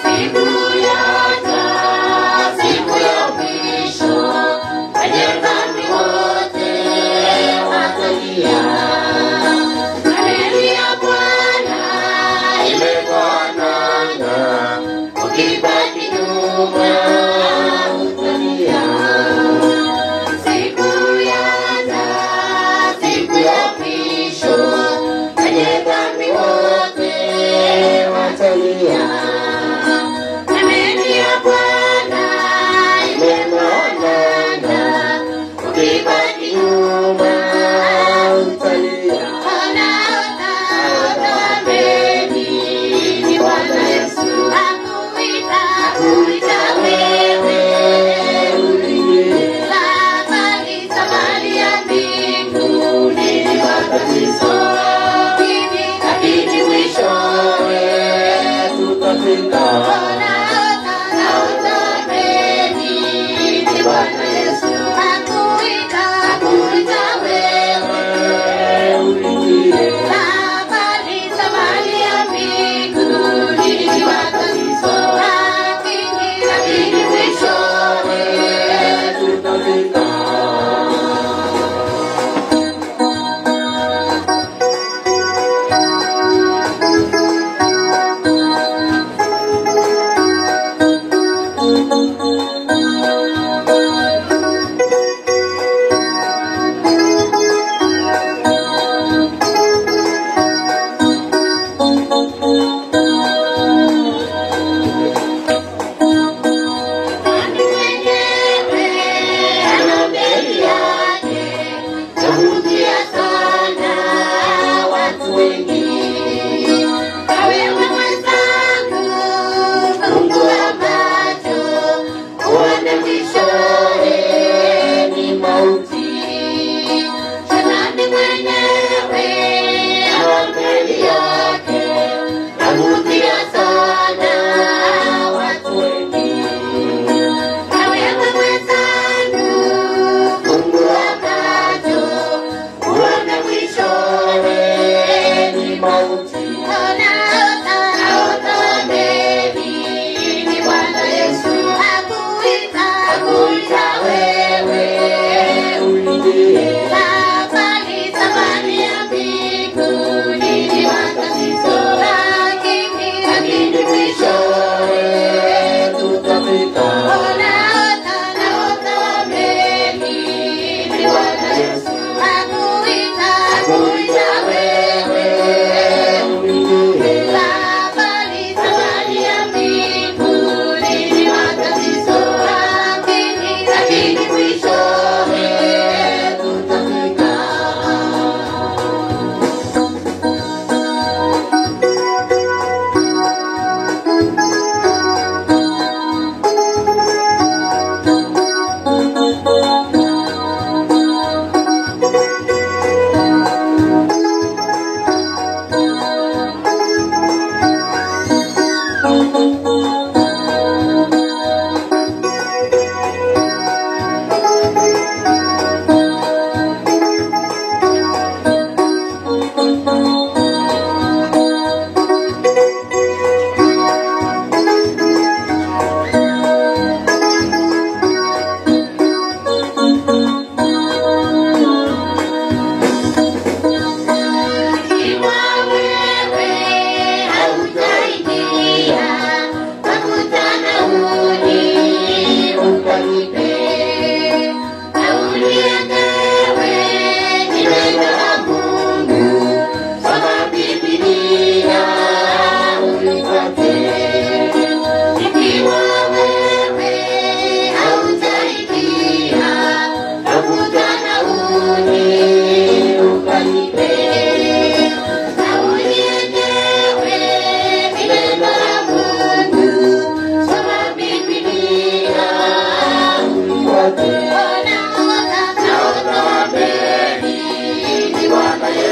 Siku ya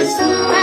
Yesu